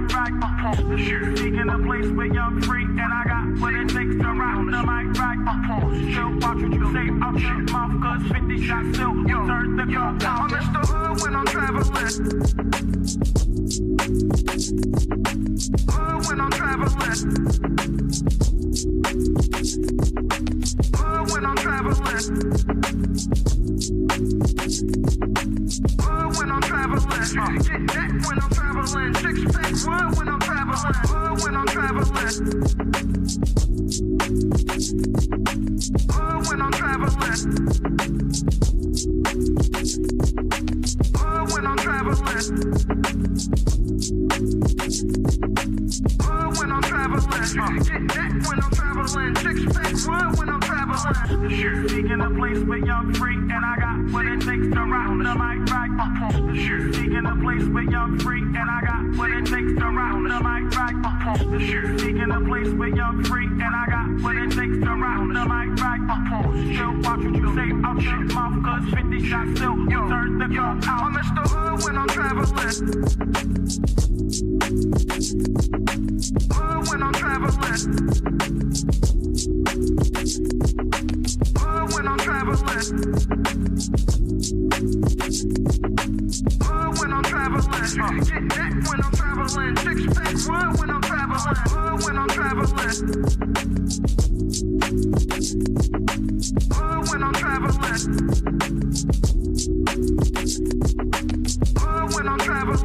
mic right. Seeking a place where you're free, and I got what it takes to round the mic right. Still watch what you say out your mouth, cause 50 shots still turn the gun down. I'm Mr. Hood when I'm traveling. Hood when I'm traveling. Hood when I'm traveling. Hood when I'm traveling. Get that when I'm traveling. Six pack wood when I'm traveling. Hood when I'm traveling. Hood when I'm traveling. Hood when I'm traveling. Hood when I'm traveling. Get that when I'm traveling. Six pack wood when I'm traveling. Seeking a place where you're free, and I got what it takes to round the mic right. Seeking a place where you're free, and I got what it takes to round the mic right. Seeking a place where you're free, and I got what it takes to round the mic right. Still watch what you say out your mouth, cause 50 shots still turn the gun out. I'm Mr. Hood when I'm traveling. Hood when I'm traveling. Hood when I'm traveling. Hood when I'm traveling. Get that when I'm traveling. Six pack wood when I'm traveling. Hood when I'm traveling. Hood when I'm traveling. Hood when I'm traveling.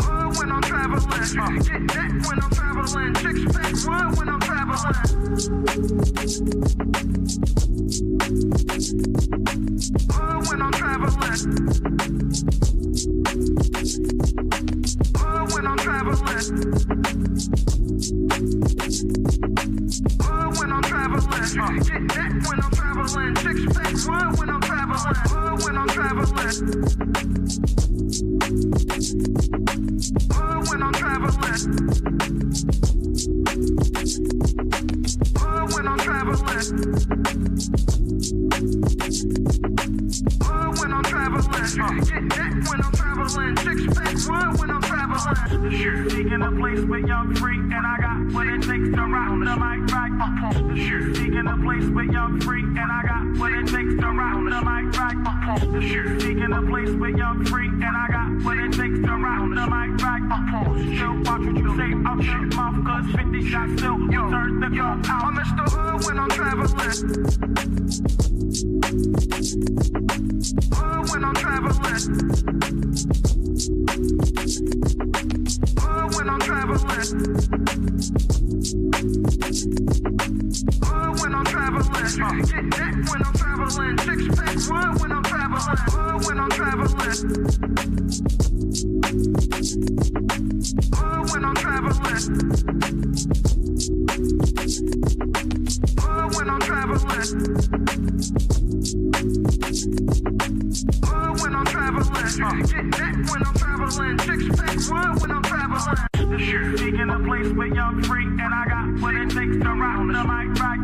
Hood when I'm traveling. Get that when I'm traveling. Six pack wood when I'm traveling. Hood when I'm traveling. Hood when I'm traveling. Hood when I'm traveling. Get that when I'm traveling. Six pack wood when I'm traveling. Hood when I'm traveling. Hood when I'm traveling. Hood when I'm traveling. Hood when I'm traveling. Get that when I'm traveling. Six pack wood when I'm traveling. Seeking a place where you're free, and I got what it takes to round the mic right. Seeking a place where you're free, and I got what it takes to round the mic right. Seeking a place where you're free, and I got what it takes to round the mic right. Still watch what you say out your mouth, cause 50 shots still turn the gun out. I'm Mr. Hood when I'm traveling. Hood when I'm traveling. Hood when I'm traveling. Hood when I'm traveling. Get that when I'm traveling. Six pack wood when I'm traveling. Hood when I'm traveling. Hood when I'm traveling. Hood when I'm traveling. Hood when I'm traveling. Get that when I'm traveling. Six pack wood when I'm traveling. Seeking a place where you're free, and I got what it takes to round the mic right.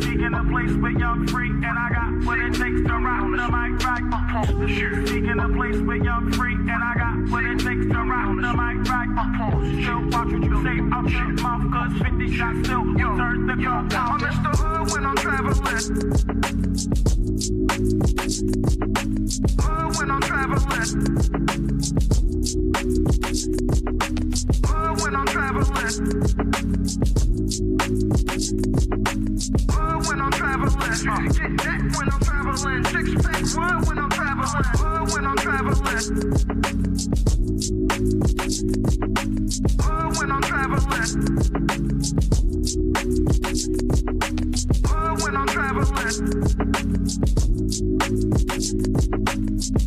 Seeking a place where you're free, and I got what it takes to round the mic right. Seeking a place where you're free, and I got what it takes to round the mic right. Still watch what you say out your mouth, cause 50 shots still turn the gun down. I'm Mr. Hood when I'm traveling. Hood when I'm traveling. Hood when I'm traveling. Hood when I'm traveling. Get that when I'm traveling. Six pack wood when I'm traveling. Hood when I'm traveling. Hood when I'm traveling. Hood when I'm traveling.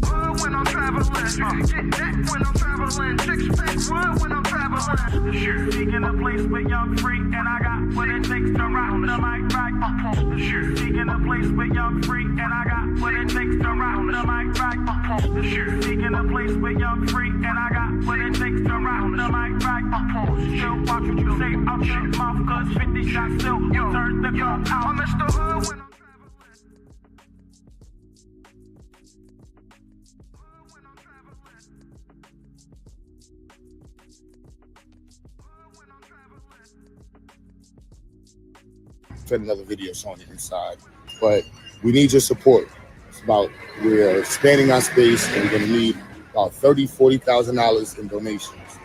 Hood when I'm traveling. Get that when I'm traveling. Six pack wood when I'm traveling. Seeking a place where you're free, and I got what it takes to round the mic right. Seeking a place where you're free, and I got what it takes to round the mic right. Seeking a place where you're free, and I got what it takes to round the mic right. Still watch what you say out your mouth, cause 50 shots still turn the gun out. I'm Mr. Hood when I'm traveling. Hood when I'm traveling. Said another video showing it inside, but we need your support. We're expanding our space, and we're going to need about $40,000 in donations.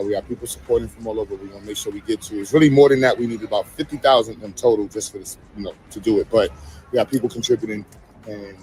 We have people supporting from all over. We're going to make sure we get to. It's really more than that. We need about 50,000 in total just for this, to do it. But we have people contributing, and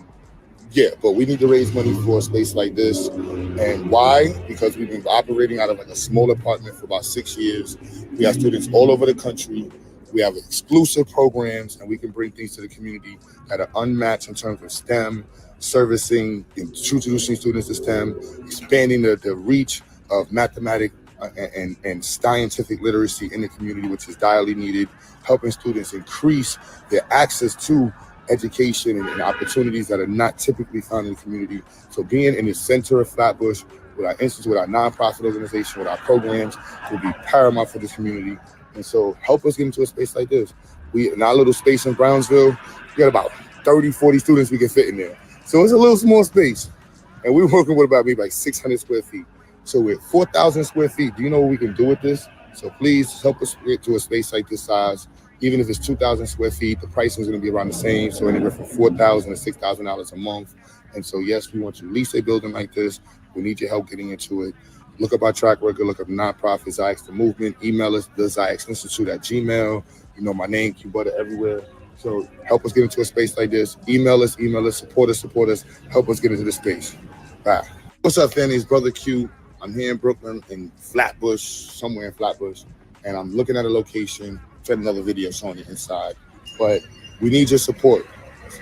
but we need to raise money for a space like this. And why? Because we've been operating out of like a small apartment for about 6 years. We have students all over the country. We have exclusive programs, and we can bring things to the community that are unmatched in terms of STEM, servicing, introducing students to STEM, expanding the reach of mathematics and scientific literacy in the community, which is direly needed, helping students increase their access to education and opportunities that are not typically found in the community. So being in the center of Flatbush with our institute, with our nonprofit organization, with our programs will be paramount for this community. And so help us get into a space like this. We, in our little space in Brownsville, we got about 30, 40 students we can fit in there. So it's a little small space. And we're working with about maybe like 600 square feet. So with 4,000 square feet, do you know what we can do with this? So please help us get to a space like this size. Even if it's 2,000 square feet, the pricing is going to be around the same. So anywhere from $4,000 to $6,000 a month. And so, yes, we want to lease a building like this. We need your help getting into it. Look up our track record, look up nonprofits, Zyx the Movement, email us, the Zyx Institute at Gmail. You know my name, quebutter everywhere. So help us get into a space like this. Email us, support us, help us get into this space. Bye. What's up, family? It's Brother Q. I'm here in Brooklyn, in Flatbush, somewhere in Flatbush, and I'm looking at a location. Said another video showing it inside, but we need your support.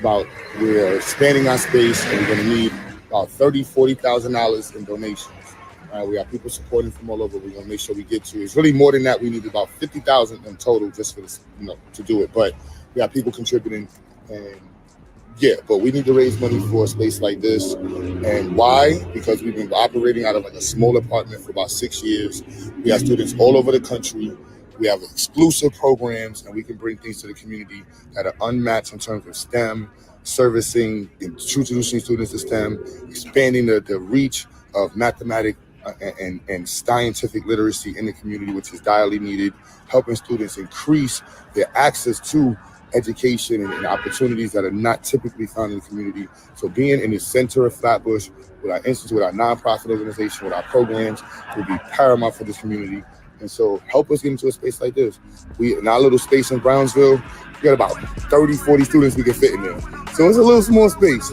We're expanding our space, and we're going to need about $40,000 in donations. We have people supporting from all over. We're going to make sure we get to. It's really more than that. We need about 50,000 in total just for this, to do it. But we have people contributing, and but we need to raise money for a space like this. And why? Because we've been operating out of like a small apartment for about 6 years. We have students all over the country. We have exclusive programs, and we can bring things to the community that are unmatched in terms of STEM, servicing, introducing students to STEM, expanding the reach of mathematics and scientific literacy in the community, which is direly needed, helping students increase their access to education and opportunities that are not typically found in the community. So being in the center of Flatbush with our institute, with our nonprofit organization, with our programs will be paramount for this community. And so help us get into a space like this. We, in our little space in Brownsville, we got about 30, 40 students we can fit in there. So it's a little small space.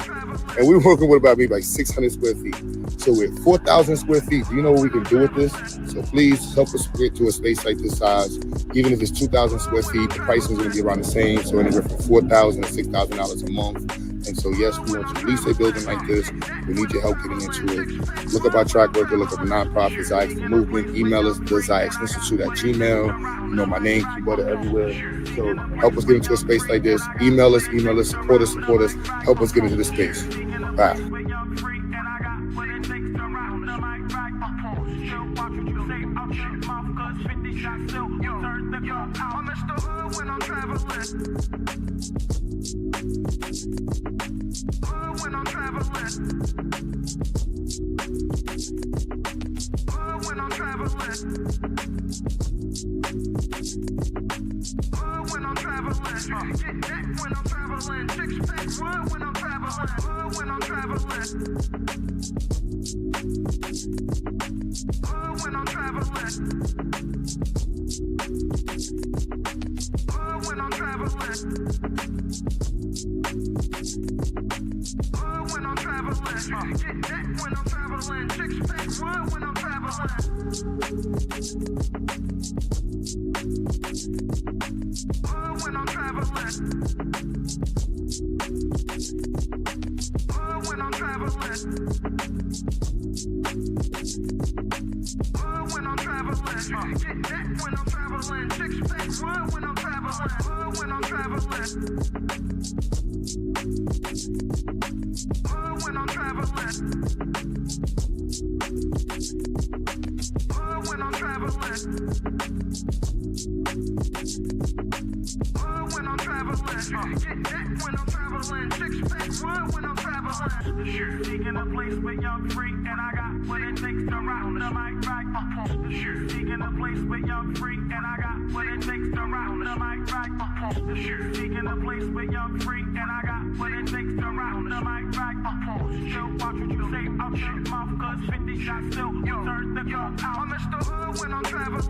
And we're working with about maybe like 600 square feet. So with 4,000 square feet, do you know what we can do with this? So please help us get to a space like this size. Even if it's 2,000 square feet, the pricing is going to be around the same. So anywhere from $4,000 to $6,000 a month. And so, yes, we want to lease a building like this. We need your help getting into it. Look up our track record, look up nonprofits, Zyx the Movement, email us, the Zyx Institute at Gmail. You know my name, quebutter everywhere. So help us get into a space like this. Email us, support us, help us get into this space. Bye. When I'm traveling, when I'm traveling, when I'm traveling, get that when I'm traveling, six pack one when I'm traveling, when I'm traveling, when I'm traveling, when I'm traveling. When I'm traveling, get that when I'm traveling, six pack one when I'm traveling. When I'm traveling, when I'm traveling, when I'm traveling, get that when I'm traveling, six pack one when I'm traveling, when I'm traveling. When I'm traveling, when I'm traveling, when I'm traveling. traveling. Get that when I'm traveling. Six-pack one when I'm traveling. Sure. Seeking a place where y'all free, and I got what it takes to rock the mic right. Sure. Seeking a place where y'all free, and I got what it takes to rock the mic right. Sure. Seeking a place where y'all free, and I got what it takes to rock the mic right. Still watch what you say out your mouth, cause 50 shots still turn the gun out. I'm Mr. Hood when I'm traveling.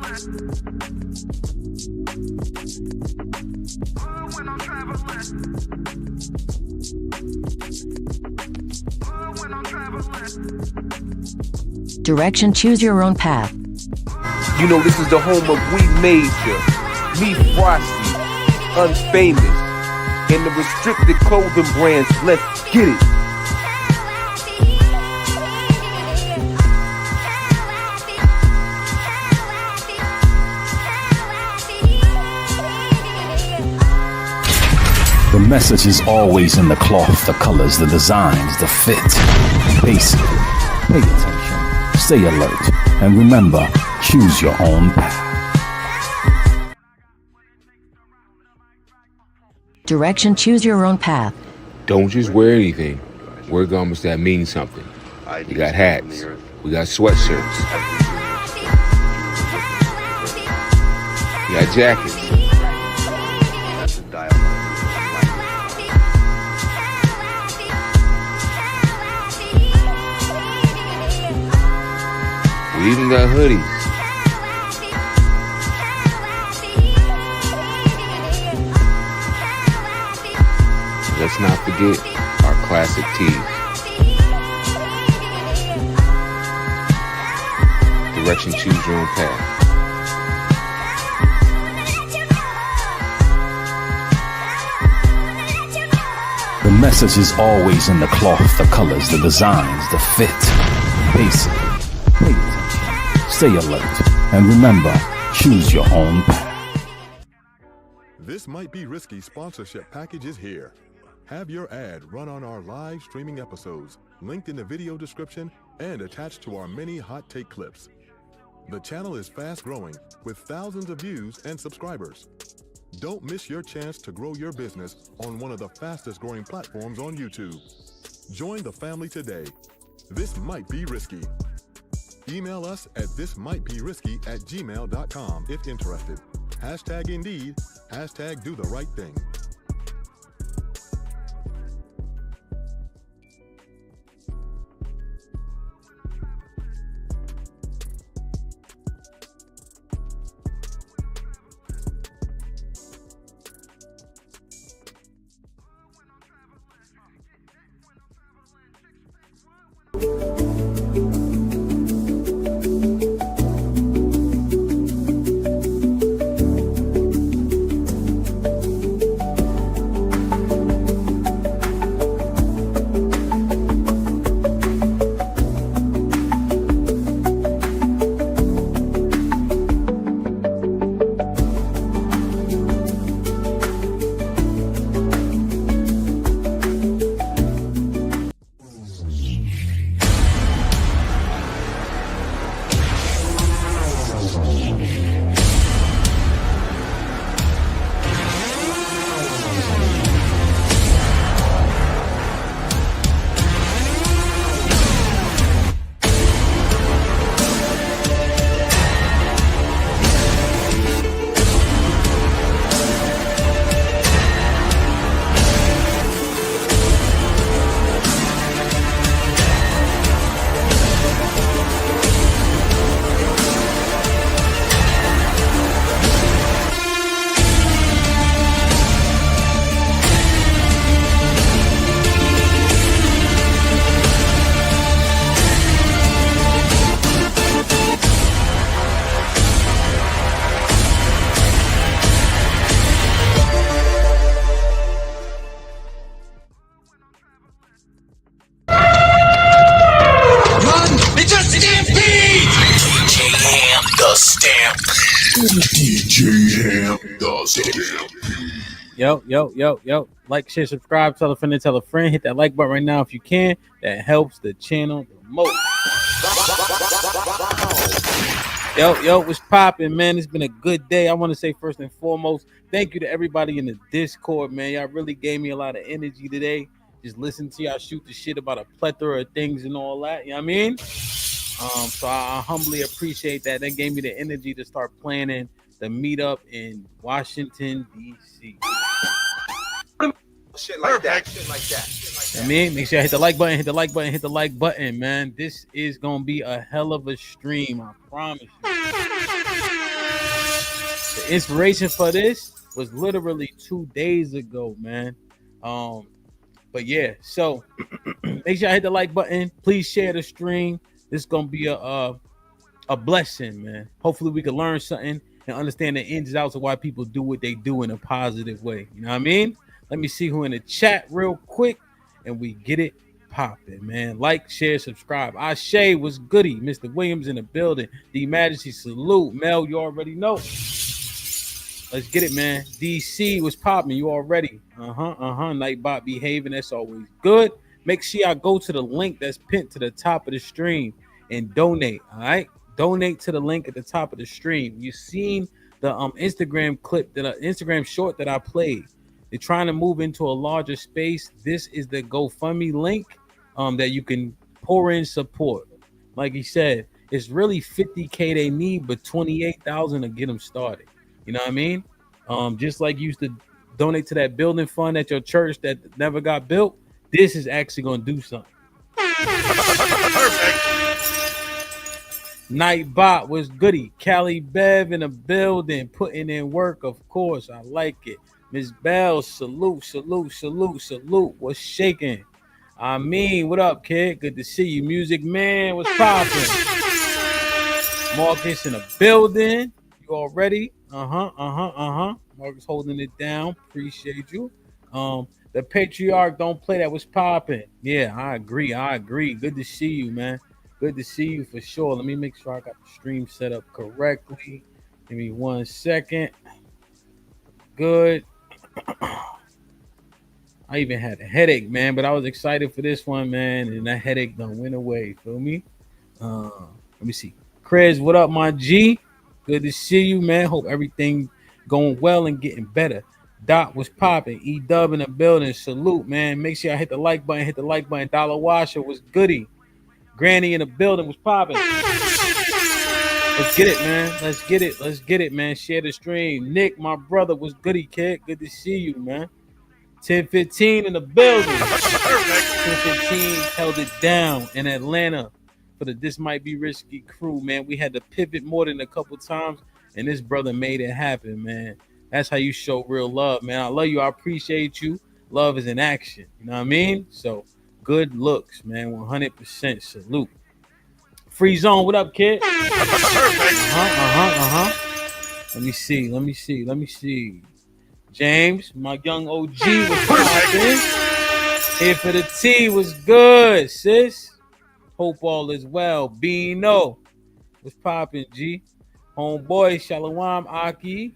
Hood when I'm traveling. Hood when I'm traveling. Direction, choose your own path. You know, this is the home of We Major, Me Frosty, Unfamous, and the restricted clothing brands. Let's get it. The message is always in the cloth, the colors, the designs, the fit. Basic. Pay attention, stay alert, and remember, choose your own path. Direction, choose your own path. Don't just wear anything. Wear garments that mean something. We got hats. We got sweatshirts. We got jackets. We even got hoodies. Let's not forget our classic tees. Direction, choose your own path. The message is always in the cloth, the colors, the designs, the fit. Basic. Pay attention, stay alert, and remember, choose your own path. This Might Be Risky sponsorship package is here. Have your ad run on our live streaming episodes, linked in the video description and attached to our many hot take clips. The channel is fast growing with thousands of views and subscribers. Don't miss your chance to grow your business on one of the fastest growing platforms on YouTube. Join the family today. This Might Be Risky. Email us at thismightberisky@gmail.com if interested. Hashtag Indeed, hashtag Do the Right Thing. Yo. Like, share, subscribe, tell a friend, tell a friend. Hit that like button right now if you can. That helps the channel the most. Yo, what's popping, man? It's been a good day. I want to say first and foremost, thank you to everybody in the Discord, man. Y'all really gave me a lot of energy today. Just listen to y'all shoot the shit about a plethora of things and all that. You know what I mean? So I humbly appreciate that. That gave me the energy to start planning the meetup in Washington, D.C. Shit like that. Shit like that. I mean, make sure you hit the like button, hit the like button, hit the like button, man. This is gonna be a hell of a stream, I promise you. The inspiration for this was literally 2 days ago, man. But yeah, so make sure I hit the like button. Please share the stream. This is gonna be a blessing, man. Hopefully we can learn something and understand the ins and outs of why people do what they do in a positive way. You know what I mean? Let me see who in the chat real quick, and we get it popping, man. Like, share, subscribe. Ashe was goody. Mr. Williams in the building. D Majesty, salute. Mel, you already know. Let's get it, man. DC was popping. You already. Nightbot behaving. That's always good. Make sure y'all go to the link that's pinned to the top of the stream and donate. All right. Donate to the link at the top of the stream. You've seen the Instagram clip, Instagram short that I played. They're trying to move into a larger space. This is the GoFundMe link that you can pour in support. Like he said, it's really 50K they need, but 28,000 to get them started. You know what I mean? Just like you used to donate to that building fund at your church that never got built, this is actually going to do something. Nightbot was goody. Cali Bev in the building, putting in work, of course. I like it. Miss Bell, salute. What's shaking? I mean, what up, kid? Good to see you. Music Man, what's popping? Marcus in the building. You all ready? Marcus holding it down. Appreciate you. The patriarch don't play that was popping. Yeah, I agree. Good to see you, man. Good to see you for sure. Let me make sure I got the stream set up correctly. Give me 1 second. Good. I even had a headache, man, but I was excited for this one, man, and that headache done went away. Feel me? Let me see. Chris, what up, my G? Good to see you, man. Hope everything going well and getting better. Dot was popping. E-Dub in the building. Salute, man. Make sure I hit the like button. Dollar Washer was goody. Granny in the building was popping. Let's get it, man. Let's get it, man. Share the stream. Nick, my brother, was goody, kid. Good to see you, man. 1015 in the building. 1015 held it down in Atlanta for the This Might Be Risky crew, man. We had to pivot more than a couple times, and this brother made it happen, man. That's how you show real love, man. I love you. I appreciate you. Love is in action. You know what I mean? So good looks, man. 100% salute. Free zone, what up, kid? Let me see. James, my young OG was popping. Here for the T was good, sis. Hope all is well. Bino was popping, G. Homeboy, Shalom, Aki.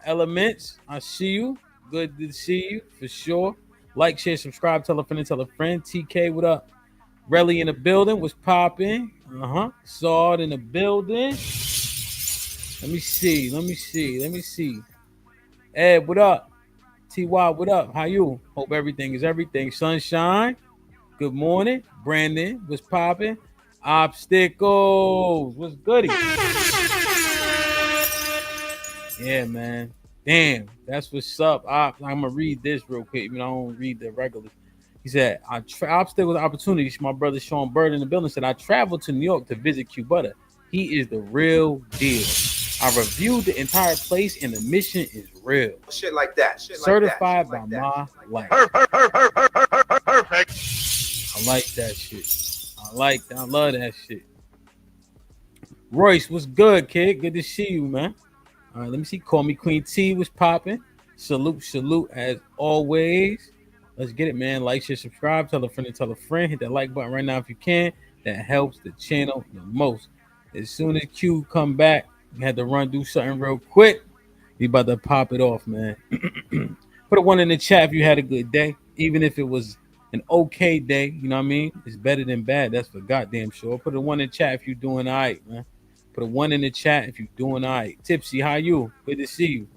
Elements, I see you. Good to see you, for sure. Like, share, subscribe, tell a friend, TK, what up? Relly in the building was popping. Sawed in the building. Let me see. Ed, what up? TY, what up? How you? Hope everything is everything. Sunshine, good morning. Brandon was popping. Obstacles was goody. Yeah, man. Damn, that's what's up. I'm gonna read this real quick. I don't read the regulars. He said, obstacles opportunities. My brother Sean Bird in the building said, I traveled to New York to visit quebutter. He is the real deal. I reviewed the entire place and the mission is real. Shit like that. Certified by my life. Perfect. I like that shit. I love that shit. Royce, what's good, kid? Good to see you, man. All right, let me see. Call me Queen T was popping. Salute as always. Let's get it, man. Like, share, subscribe, tell a friend. Hit that like button right now if you can. That helps the channel the most. As soon as Q come back, we had to do something real quick. We about to pop it off, man. Put a 1 in the chat if you had a good day. Even if it was an okay day, you know what I mean? It's better than bad. That's for goddamn sure. Put a 1 in the chat if you're doing all right, man. Put a 1 in the chat if you're doing all right. Tipsy, how you? Good to see you.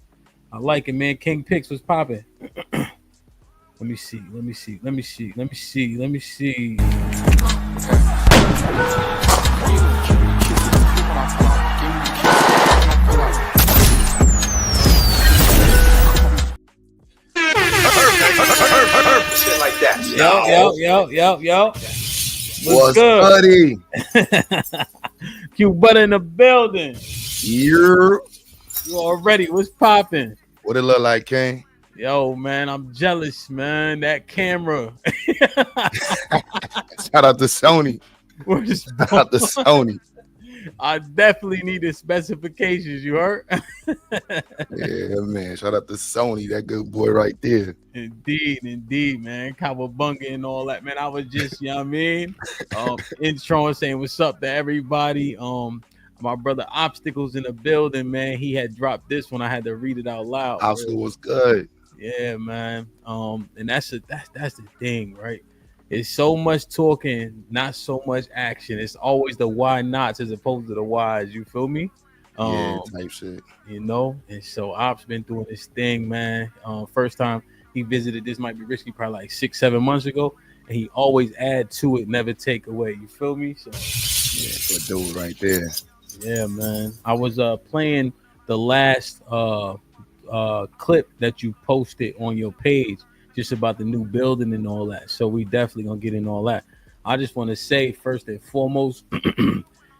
I like it, man. King Pix was popping. Let me see. Shit like that. Yo. What's good? buddy? Quebutter in the building. You already. What's popping? What it look like, King? Yo, man, I'm jealous, man. That camera. Shout out to Sony. Shout out to Sony. I definitely need the specifications. You heard? Yeah, man. Shout out to Sony, that good boy right there. Indeed, man. Cowabunga and all that, man. I was just, you know what I mean? Intro and saying what's up to everybody. My brother Obstacles in the building, man. He had dropped this one. I had to read it out loud. Obstacle was good. Yeah, man. And that's the thing, right? It's so much talking, not so much action. It's always the why nots as opposed to the whys. You feel me? Type shit. You know, and so Ops been doing this thing, man. First time he visited, this might be risky, probably like 6-7 months ago, and he always add to it, never take away. You feel me? So yeah, good dude right there. Yeah, man. I was playing the last clip that you posted on your page, just about the new building and all that. So we definitely gonna get in all that. I just want to say first and foremost,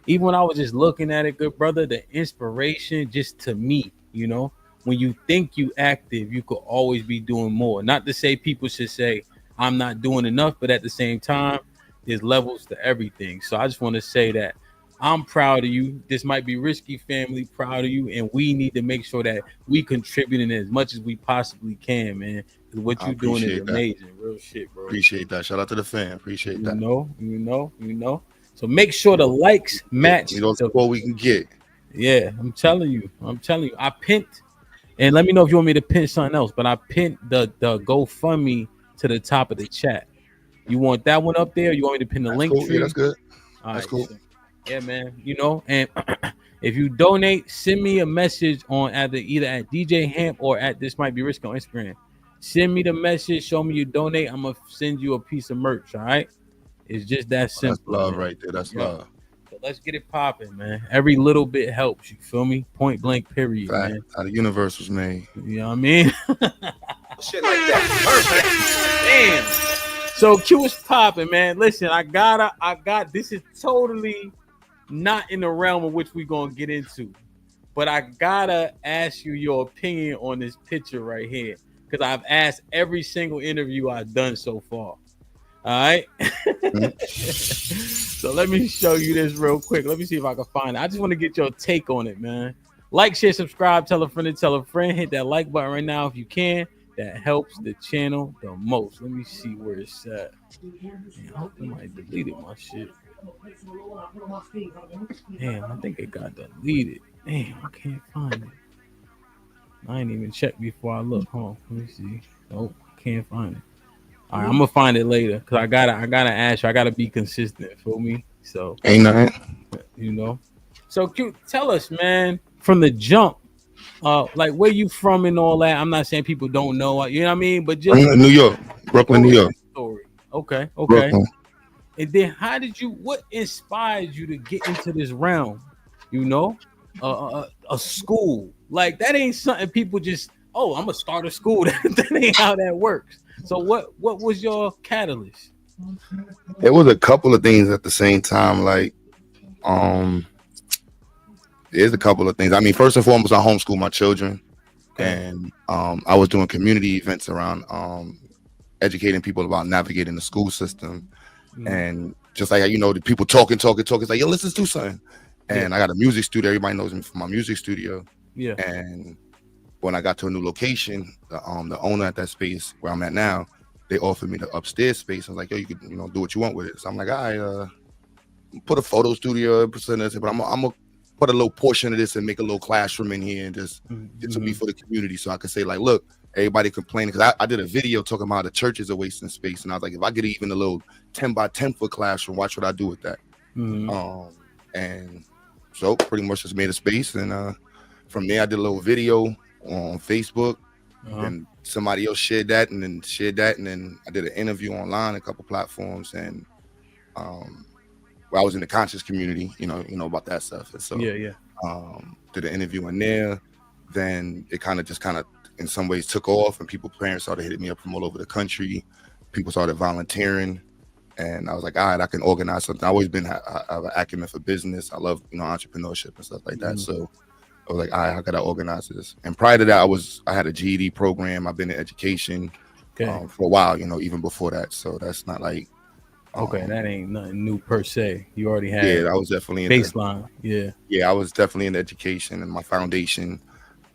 even when I was just looking at it, good brother, the inspiration just to me, you know, when you think you active, you could always be doing more. Not to say people should say I'm not doing enough, but at the same time, there's levels to everything. So I just want to say that I'm proud of you. This might be risky, family, proud of you, and we need to make sure that we contributing as much as we possibly can, man. What you're doing is amazing. Real shit, bro. Appreciate that. Shout out to the fan. Appreciate that. You know. So make sure the likes match. You know what we can get. Yeah, I'm telling you. I pinned, and let me know if you want me to pin something else, but I pinned the GoFundMe to the top of the chat. You want that one up there? Or you want me to pin the link? Cool. Yeah, that's good. That's cool. Yeah, man. You know, and if you donate, send me a message on either at DJ HAMP or at This Might Be Risky on Instagram. Send me the message. Show me you donate. I'm gonna send you a piece of merch. All right. It's just that simple. That's love, man. right there. That's love. So let's get it popping, man. Every little bit helps. You feel me? Point blank. Period. Fact. Man. How the universe was made. You know what I mean? Shit like that. Damn. So Q is popping, man. Listen, I got. This is totally not in the realm of which we're gonna get into, but I gotta ask you your opinion on this picture right here, because I've asked every single interview I've done so far. All right. So let me show you this real quick. Let me see if I can find it. I just want to get your take on it, man. Like, share, subscribe, tell a friend and tell a friend. Hit that like button right now if you can. That helps the channel the most. Let me see where it's at. Man, I hope somebody deleted my shit. Damn, I think it got deleted. Damn, I can't find it. I ain't even checked before I look. Hold on, let me see. Nope, can't find it. All right, I'm gonna find it later because I gotta ask you. I gotta be consistent. Feel me? So ain't nothing. You know. So Q, tell us, man, from the jump, like where you from and all that. I'm not saying people don't know, you know what I mean, but just New York, Brooklyn, New York. Story. Okay. Brooklyn. And then what inspired you to get into this realm? You know, a school like that ain't something people just, I'm gonna start a school. That ain't how that works. So what was your catalyst? It was a couple of things at the same time. Like, there's a couple of things. I mean, first and foremost, I homeschool my children, and I was doing community events around educating people about navigating the school system. And just like, you know, the people talking, it's like, yo, let's just do something. And I got a music studio. Everybody knows me from my music studio. Yeah. And when I got to a new location, the owner at that space where I'm at now, they offered me the upstairs space. I was like, yo, you can, you know, do what you want with it. So I'm like, all right, put a photo studio, but I'm gonna put a little portion of this and make a little classroom in here and just to be for the community. So I could say, like, look, everybody complaining, because I did a video talking about the churches are wasting space, and I was like, if I get even a little 10 by 10 foot classroom, watch what I do with that. And so pretty much just made a space, and from there I did a little video on Facebook. And somebody else shared that, and then I did an interview online, a couple platforms, and where I was in the conscious community, you know about that stuff. And so did an interview in there. Then it kind of in some ways took off, and parents started hitting me up from all over the country. People started volunteering, and I was like, all right, I can organize something. I've always been have an acumen for business. I love entrepreneurship and stuff like that. So I was like, all right, how could I organize this? And prior to that, I had a GED program. I've been in education for a while, even before that. So that's not like that ain't nothing new per se. You already had I was definitely in baseline. I was definitely in education and my foundation.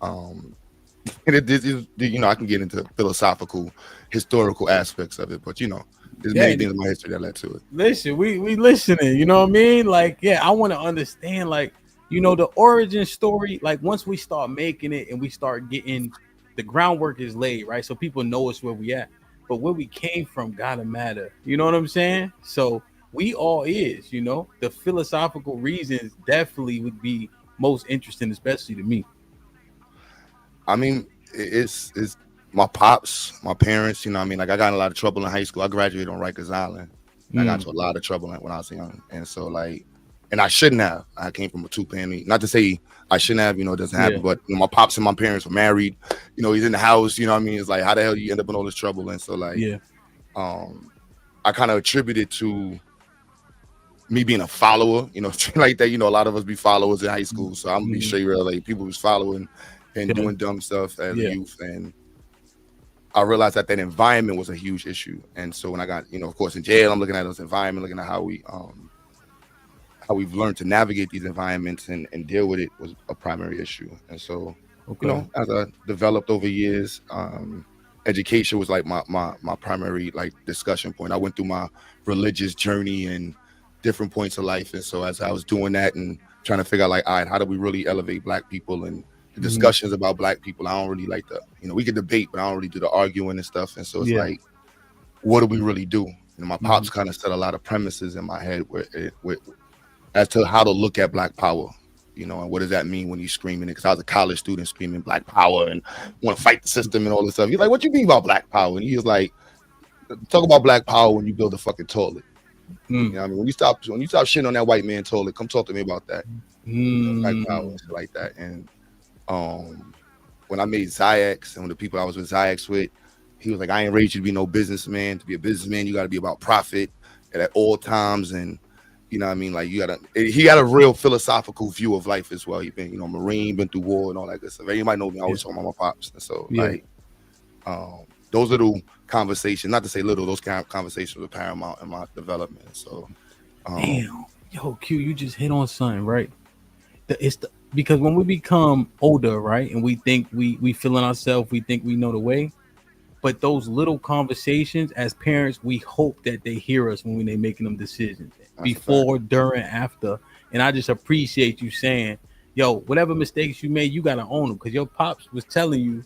And it is, I can get into philosophical, historical aspects of it, but there's many things in my history that led to it. Listen, we listening. You know what I mean? Like, I want to understand, like, the origin story. Like, once we start making it and we start getting the groundwork is laid, right? So people know us where we at, but where we came from gotta matter. You know what I'm saying? So we all is, the philosophical reasons definitely would be most interesting, especially to me. I mean, it's my pops, my parents, like I got in a lot of trouble in high school. I graduated on Rikers Island. I got into a lot of trouble when I was young. And so and I shouldn't have. I came from a two-family. Not to say I shouldn't have, it doesn't happen. But my pops and my parents were married. He's in the house, It's like, how the hell do you end up in all this trouble? And so I kind of attribute it to me being a follower, like that. A lot of us be followers in high school. So I'm gonna be straight real, like people was following and doing dumb stuff as a youth. And I realized that environment was a huge issue. And so when I got, of course, in jail, I'm looking at this environment, looking at how we've learned to navigate these environments and deal with it was a primary issue. And so, as I developed over years, education was like my primary discussion point. I went through my religious journey and different points of life. And so as I was doing that and trying to figure out all right, how do we really elevate Black people and the discussions about Black people, I don't really like we could debate, but I don't really do the arguing and stuff. And so it's like, what do we really do? My pops kind of set a lot of premises in my head as to how to look at Black power, and what does that mean when he's screaming it? Because I was a college student screaming Black power and want to fight the system and all this stuff. He's like, what you mean about Black power? And he was like, talk about Black power when you build a fucking toilet. When you stop shitting on that white man toilet, come talk to me about that. Black power and shit like that. And when I made Zyx and when the people I was with Zyx with, he was like, I ain't raised you to be no businessman. To be a businessman, you got to be about profit at all times. And he had a real philosophical view of life as well. He been, Marine, been through war and all that good stuff. Everybody knows me. I always talk about my pops. And so those little conversations, not to say little, those kind of conversations were paramount in my development. So damn, yo, Q, you just hit on something, right? Because when we become older, right, and we think we feeling ourselves, we think we know the way. But those little conversations as parents, we hope that they hear us when they're making them decisions before, during, after. And I just appreciate you saying, yo, whatever mistakes you made, you got to own them, because your pops was telling you,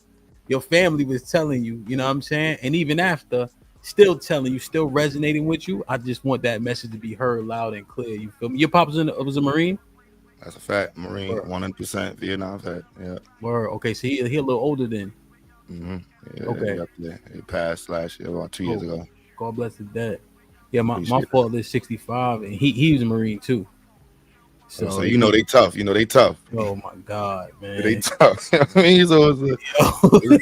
your family was telling you, you know what I'm saying? And even after, still telling you, still resonating with you. I just want that message to be heard loud and clear. You feel me? Your pops was a Marine? That's a fact. Marine, 100% Vietnam vet. Yeah. Word. Okay, so he a little older then. Yeah, okay. He passed last year, about 2 years ago. God bless his dad. Yeah, my father is 65, and he was a Marine too. So they tough. They tough. Oh my God, man, they tough. I mean, so it was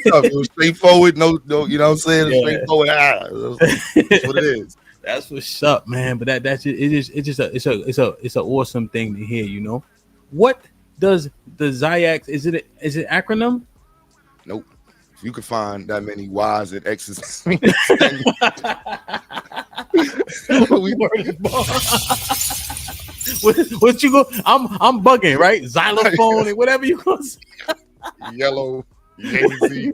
tough. It was straightforward. No, you know what I'm saying? Straightforward. That's what it is. That's what's up, man. But it's an awesome thing to hear. What does the Zyx? Is it acronym? Nope. If you could find that many Y's and X's, what you go? I'm bugging, right? Xylophone and whatever you go. Yellow, hazy.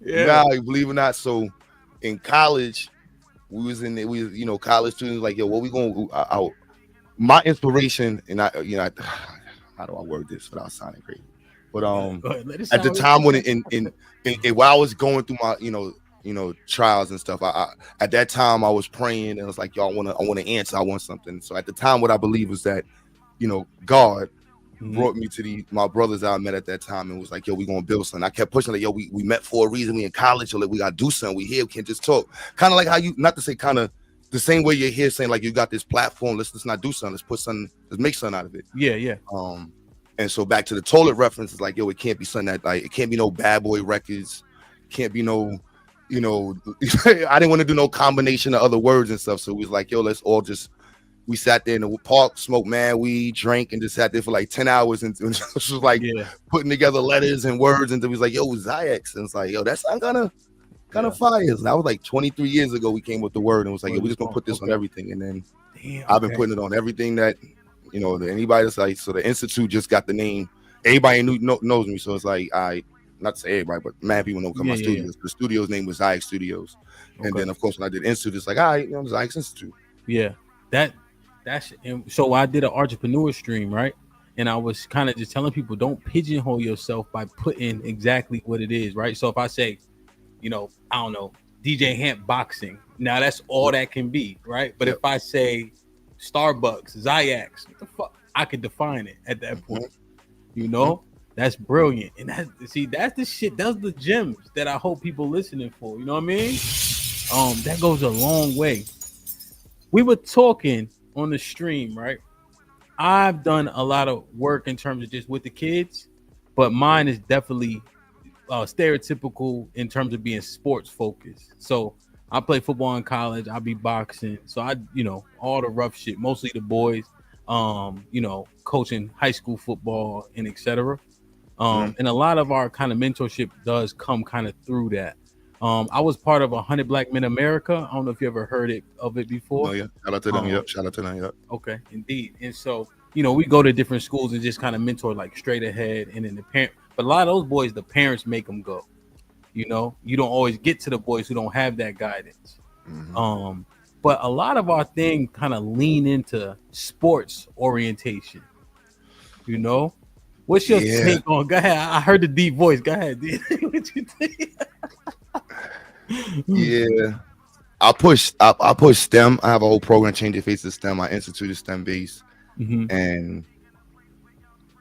Nah, believe it or not. So in college, we college students like, yo, what we going to my inspiration, and how do I word this without sounding crazy? But at the time when while I was going through my trials and stuff. I at that time I was praying and I was like, y'all I want to answer. I want something. So at the time, what I believe was that, God brought me to my brothers I met at that time and was like, yo, we gonna build something. I kept pushing like, yo, we met for a reason. We in college, so like we gotta do something. We here, we can't just talk. Kind of like how you, not to say kind of the same way you're here saying like you got this platform, let's not do something, let's make something out of it. Yeah. And so back to the toilet reference, is like, yo, it can't be something that like, it can't be no Bad Boy Records, can't be no, I didn't want to do no combination of other words and stuff. So we was like, yo, let's all just, we sat there in the park, smoked mad weed, drank, and just sat there for like 10 hours and just was like putting together letters and words. And then we was like, yo, Ziax. And it's like, yo, that's kind of fire. And that was like 23 years ago we came with the word and was like, yo, we're just gonna put this on everything. And then I've been putting it on everything that, anybody that's like, so the Institute just got the name. Everybody knows me. So it's like, not to say everybody, but mad people know come my studios. The studio's name was Ziax Studios. And then of course when I did Institute, it's like, Ziax Institute. Yeah, that's so I did an entrepreneur stream, right? And I was kind of just telling people, don't pigeonhole yourself by putting exactly what it is, right? So if I say, I don't know, DJ HAMP boxing, now that's all that can be, right? But if I say Starbucks, Ziax, what the fuck, I could define it at that point. That's brilliant. And that's the shit, that's the gems that I hope people listening for. You know what I mean? That goes a long way. We were talking on the stream, right? I've done a lot of work in terms of just with the kids, but mine is definitely stereotypical in terms of being sports focused. So I play football in college, I be boxing, so I all the rough shit, mostly the boys, coaching high school football and etc. And a lot of our kind of mentorship does come kind of through that. I was part of 100 Black Men America. I don't know if you ever heard of it before. Oh yeah, shout out to them. Shout out to them. Yep. Okay, indeed. And so we go to different schools and just kind of mentor like straight ahead, and then the parent. But a lot of those boys, the parents make them go. You don't always get to the boys who don't have that guidance. But a lot of our thing kind of lean into sports orientation. What's your take on? Go ahead. I heard the deep voice. Go ahead, dude. What you think? Yeah, I push STEM. I have a whole program, Change Your Face to STEM. I instituted STEM base, and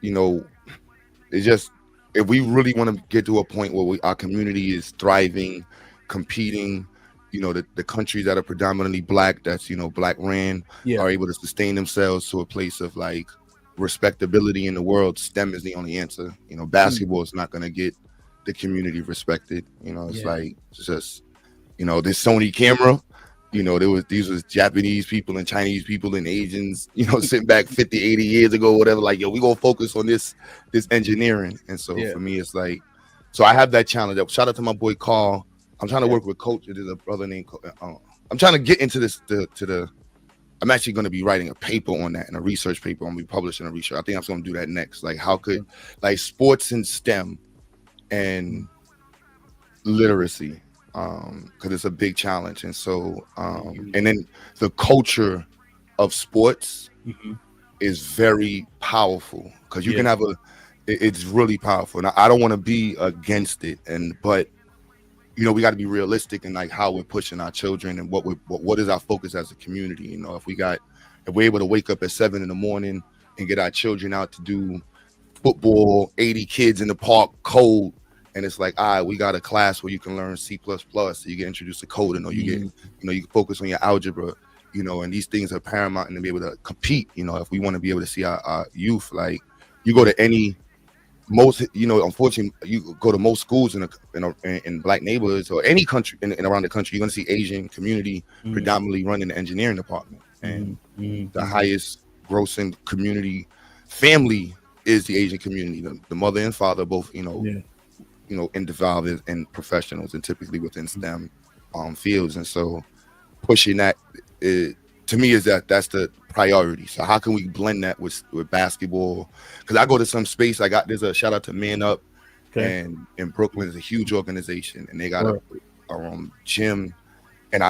it's just, if we really want to get to a point where our community is thriving, competing, the countries that are predominantly Black, that's Black ran, are able to sustain themselves to a place of like respectability in the world. STEM is the only answer. Basketball is not going to get the community respected. It's like, it's just, this Sony camera, these was Japanese people and Chinese people and Asians, sitting back 50, 80 years ago, whatever, like, yo, we gonna focus on this engineering. And so for me, it's like, so I have that challenge. Shout out to my boy Carl. I'm trying to work with Coach. There's a brother named I'm trying to get into this I'm actually going to be writing a paper on that, and a research paper. I'm going to be publishing a research. I think I'm going to do that next. Like, how could like sports and STEM and literacy, because it's a big challenge. And so and then the culture of sports is very powerful, because you can have it's really powerful. And I don't want to be against it, but we got to be realistic in like how we're pushing our children and what is our focus as a community. If we're able to wake up at 7 a.m. and get our children out to do football, 80 kids in the park, code, and it's like, we got a class where you can learn C++, so you get introduced to coding, or you get, you can focus on your algebra, and these things are paramount, and to be able to compete, if we want to be able to see our youth. Like, you go to unfortunately, you go to most schools in Black neighborhoods or any country and around the country, you're going to see Asian community predominantly running the engineering department, and the highest grossing community family is the Asian community. The mother and father both, involved in professionals and typically within STEM fields. And so pushing that to me is that's the priority. So how can we blend that with basketball? Because I go to some space, there's a shout out to Man Up, and in Brooklyn is a huge organization, and they got a gym, and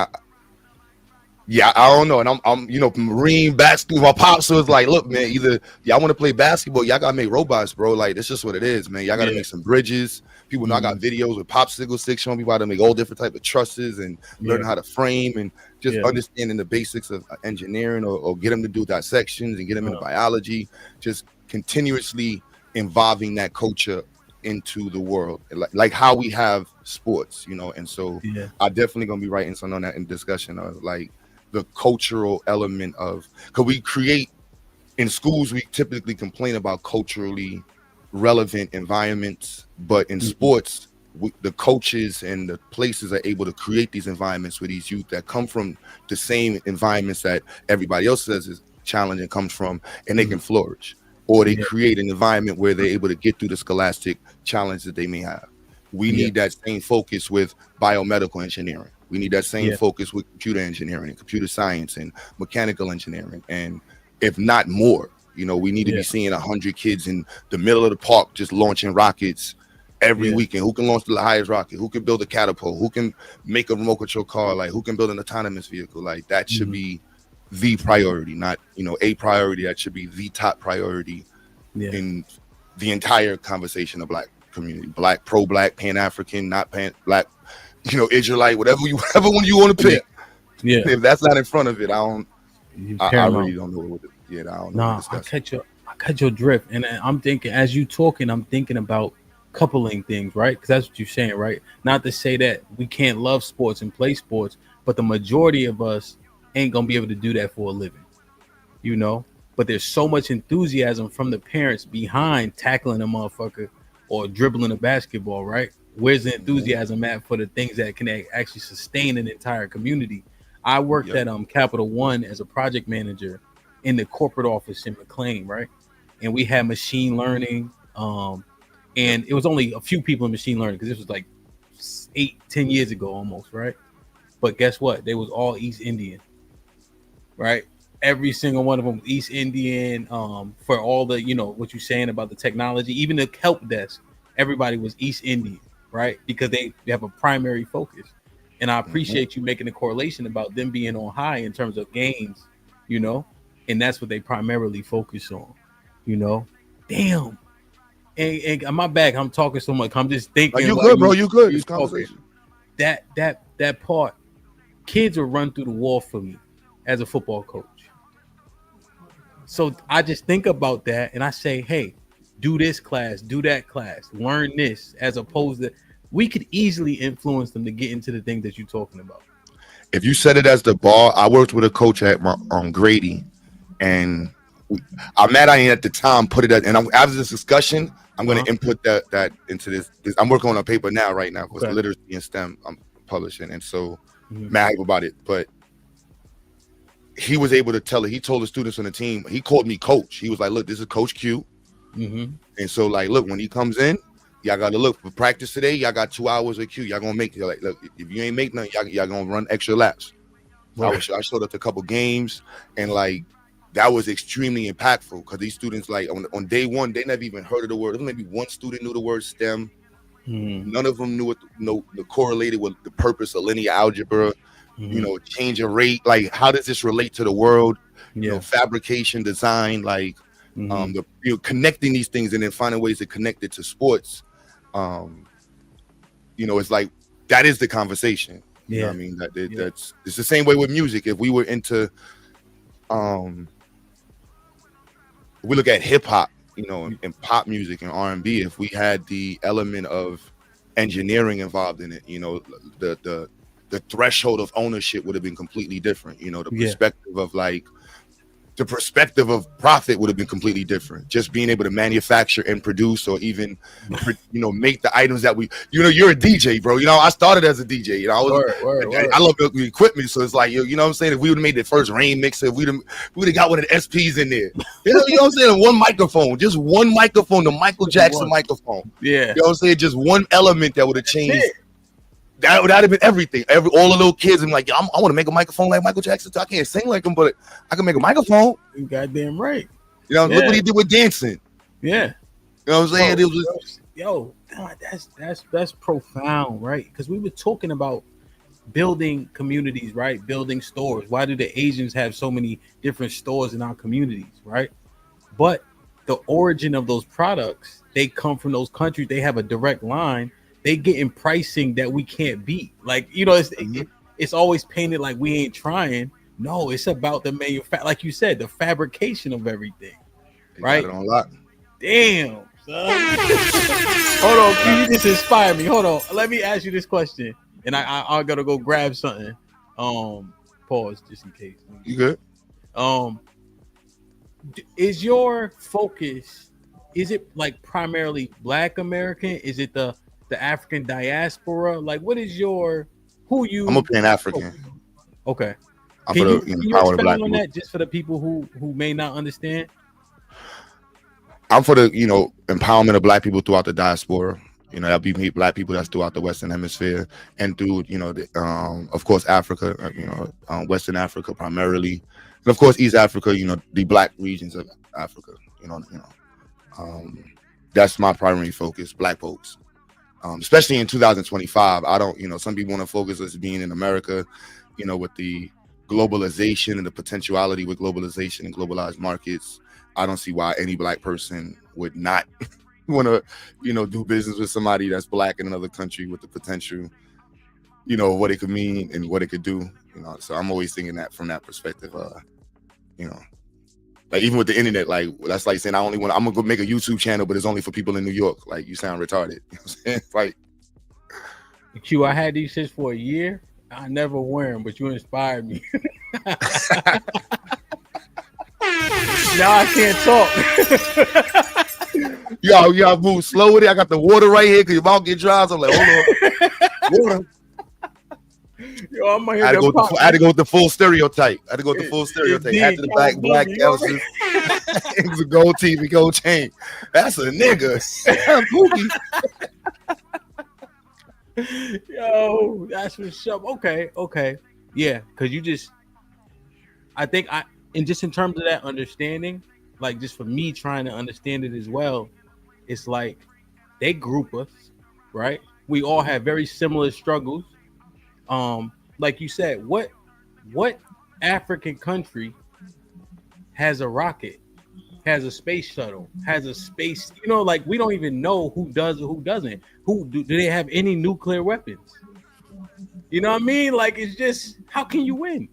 Yeah, I don't know. And I'm Marine basketball. My pops was like, look, man, either y'all want to play basketball, y'all gotta make robots, bro. Like, that's just what it is, man. Y'all gotta make some bridges. People know I got videos with popsicle sticks showing people how to make all different type of trusses and learning how to frame and just understanding the basics of engineering or get them to do dissections and get them into biology. Just continuously involving that culture into the world, like how we have sports, and so I definitely gonna be writing something on that in discussion of like the cultural element of, because we create in schools, we typically complain about culturally relevant environments, but in sports, the coaches and the places are able to create these environments with these youth that come from the same environments that everybody else says is challenging comes from, and they can flourish. Or they create an environment where they're able to get through the scholastic challenge that they may have. We need that same focus with biomedical engineering. We need that same focus with computer engineering and computer science and mechanical engineering. And if not more, we need to be seeing 100 kids in the middle of the park just launching rockets every weekend. Who can launch the highest rocket? Who can build a catapult? Who can make a remote control car? Like, who can build an autonomous vehicle? Like, that should be the priority, not a priority. That should be the top priority in the entire conversation of Black community. Black, pro-Black, pan-African, not pan-Black, Israelite, whatever one you want to pick. If that's not in front of it, I really don't know what I don't know. I catch your drift, and I'm thinking as you talking, I'm thinking about coupling things, right? Because that's what you're saying, right? Not to say that we can't love sports and play sports, but the majority of us ain't gonna be able to do that for a living, but there's so much enthusiasm from the parents behind tackling a motherfucker or dribbling a basketball, right? Where's the enthusiasm at for the things that can actually sustain an entire community? I worked at Capital One as a project manager in the corporate office in McLean, right? And we had machine learning, and it was only a few people in machine learning because this was like 8-10 years ago almost, right? But guess what? They was all East Indian. Right, every single one of them East Indian. For all the what you're saying about the technology, even the help desk, everybody was East Indian, right? Because they have a primary focus. And I appreciate you making the correlation about them being on high in terms of gains, and that's what they primarily focus on, Damn. And my bad, I'm talking so much. I'm just thinking. You good, bro? You good? It's conversation. That part, kids will run through the wall for me as a football coach. So I just think about that and I say, hey, do this class, do that class, learn this, as opposed to we could easily influence them to get into the things that you're talking about. If you set it as the bar, I worked with a coach on Grady, and I'm mad I ain't at the time put it at, and after this discussion, I'm going to input that into this. I'm working on a paper right now with literacy and STEM I'm publishing, and so mad about it, but he was able to tell it. He told the students on the team, he called me coach. He was like, look, this is Coach Q. And so, like, look, when he comes in, y'all got to look for practice today. Y'all got 2 hours of Q. Y'all going to make it. Like, look, if you ain't make nothing, y'all going to run extra laps. Right. I showed up to a couple games, and, like, that was extremely impactful because these students, like, on day one, they never even heard of the word. Maybe one student knew the word STEM. None of them knew correlated with the purpose of linear algebra. Change of rate, like how does this relate to the world? Fabrication, design, like connecting these things and then finding ways to connect it to sports. It's like that is the conversation. You know what I mean? That's it's the same way with music. If we were into we look at hip hop, and pop music and R&B, if we had the element of engineering involved in it, the threshold of ownership would have been completely different. The perspective of the perspective of profit would have been completely different. Just being able to manufacture and produce, or even, make the items that we, you're a DJ, bro. I started as a DJ. I love the equipment. So it's like, what I'm saying? If we would have made the first rain mixer, if we'd have got one of the SPs in there. You know what I'm saying? One microphone, just one microphone, the Michael Jackson microphone. Yeah. You know what I'm saying? Just one element that would have changed. That would have been everything. All the little kids, I'm like, I want to make a microphone like Michael Jackson. I can't sing like him, but I can make a microphone. You goddamn right. Look what he did with dancing. Yeah. You know what I'm saying? It was that's profound, right? Because we were talking about building communities, right? Building stores. Why do the Asians have so many different stores in our communities, right? But the origin of those products, they come from those countries. They have a direct line. They get in pricing that we can't beat. Like, you know, it's always painted like we ain't trying. No, it's about the like you said, the fabrication of everything. They right? got it on lock. Damn, son. Hold on, you just inspired me. Hold on, let me ask you this question, and I gotta go grab something. Pause just in case. You good? Is your focus? Is it like primarily Black American? Is it the African diaspora? Like, what is your who you? I'm a Pan-African. Okay. I'm Can for you the power of expand Black on people. that just for the people who may not understand? I'm for the empowerment of Black people throughout the diaspora. That'll be Black people that's throughout the Western Hemisphere and through of course Africa, Western Africa primarily, and of course East Africa. The Black regions of Africa. That's my primary focus. Black folks, especially in 2025. I don't. Some people want to focus as being in America, with the globalization and the potentiality with globalization and globalized markets. I don't see why any Black person would not want to, do business with somebody that's Black in another country with the potential, what it could mean and what it could do. So I'm always thinking that from that perspective. Like even with the internet, like that's like saying I'm gonna go make a YouTube channel, but it's only for people in New York. Like you sound retarded. You know what I'm saying? Like Q, I had these shits for a year. I never wear them, but you inspired me. Now I can't talk. you gotta move slow with it. I got the water right here because your mouth get dry. So I'm like, hold on. Water. Yo, I'm I had to go with the full stereotype. Hat to the back, black Elvis. It was a gold teeth and gold chain. That's a nigga. Yo, that's what's up. Okay. Yeah, because and just in terms of that understanding, like just for me trying to understand it as well, it's like they group us, right? We all have very similar struggles. Like you said, what African country has a rocket, has a space shuttle, has a space, like we don't even know who does or who doesn't. Do they have any nuclear weapons? You know what I mean? Like it's just, how can you win?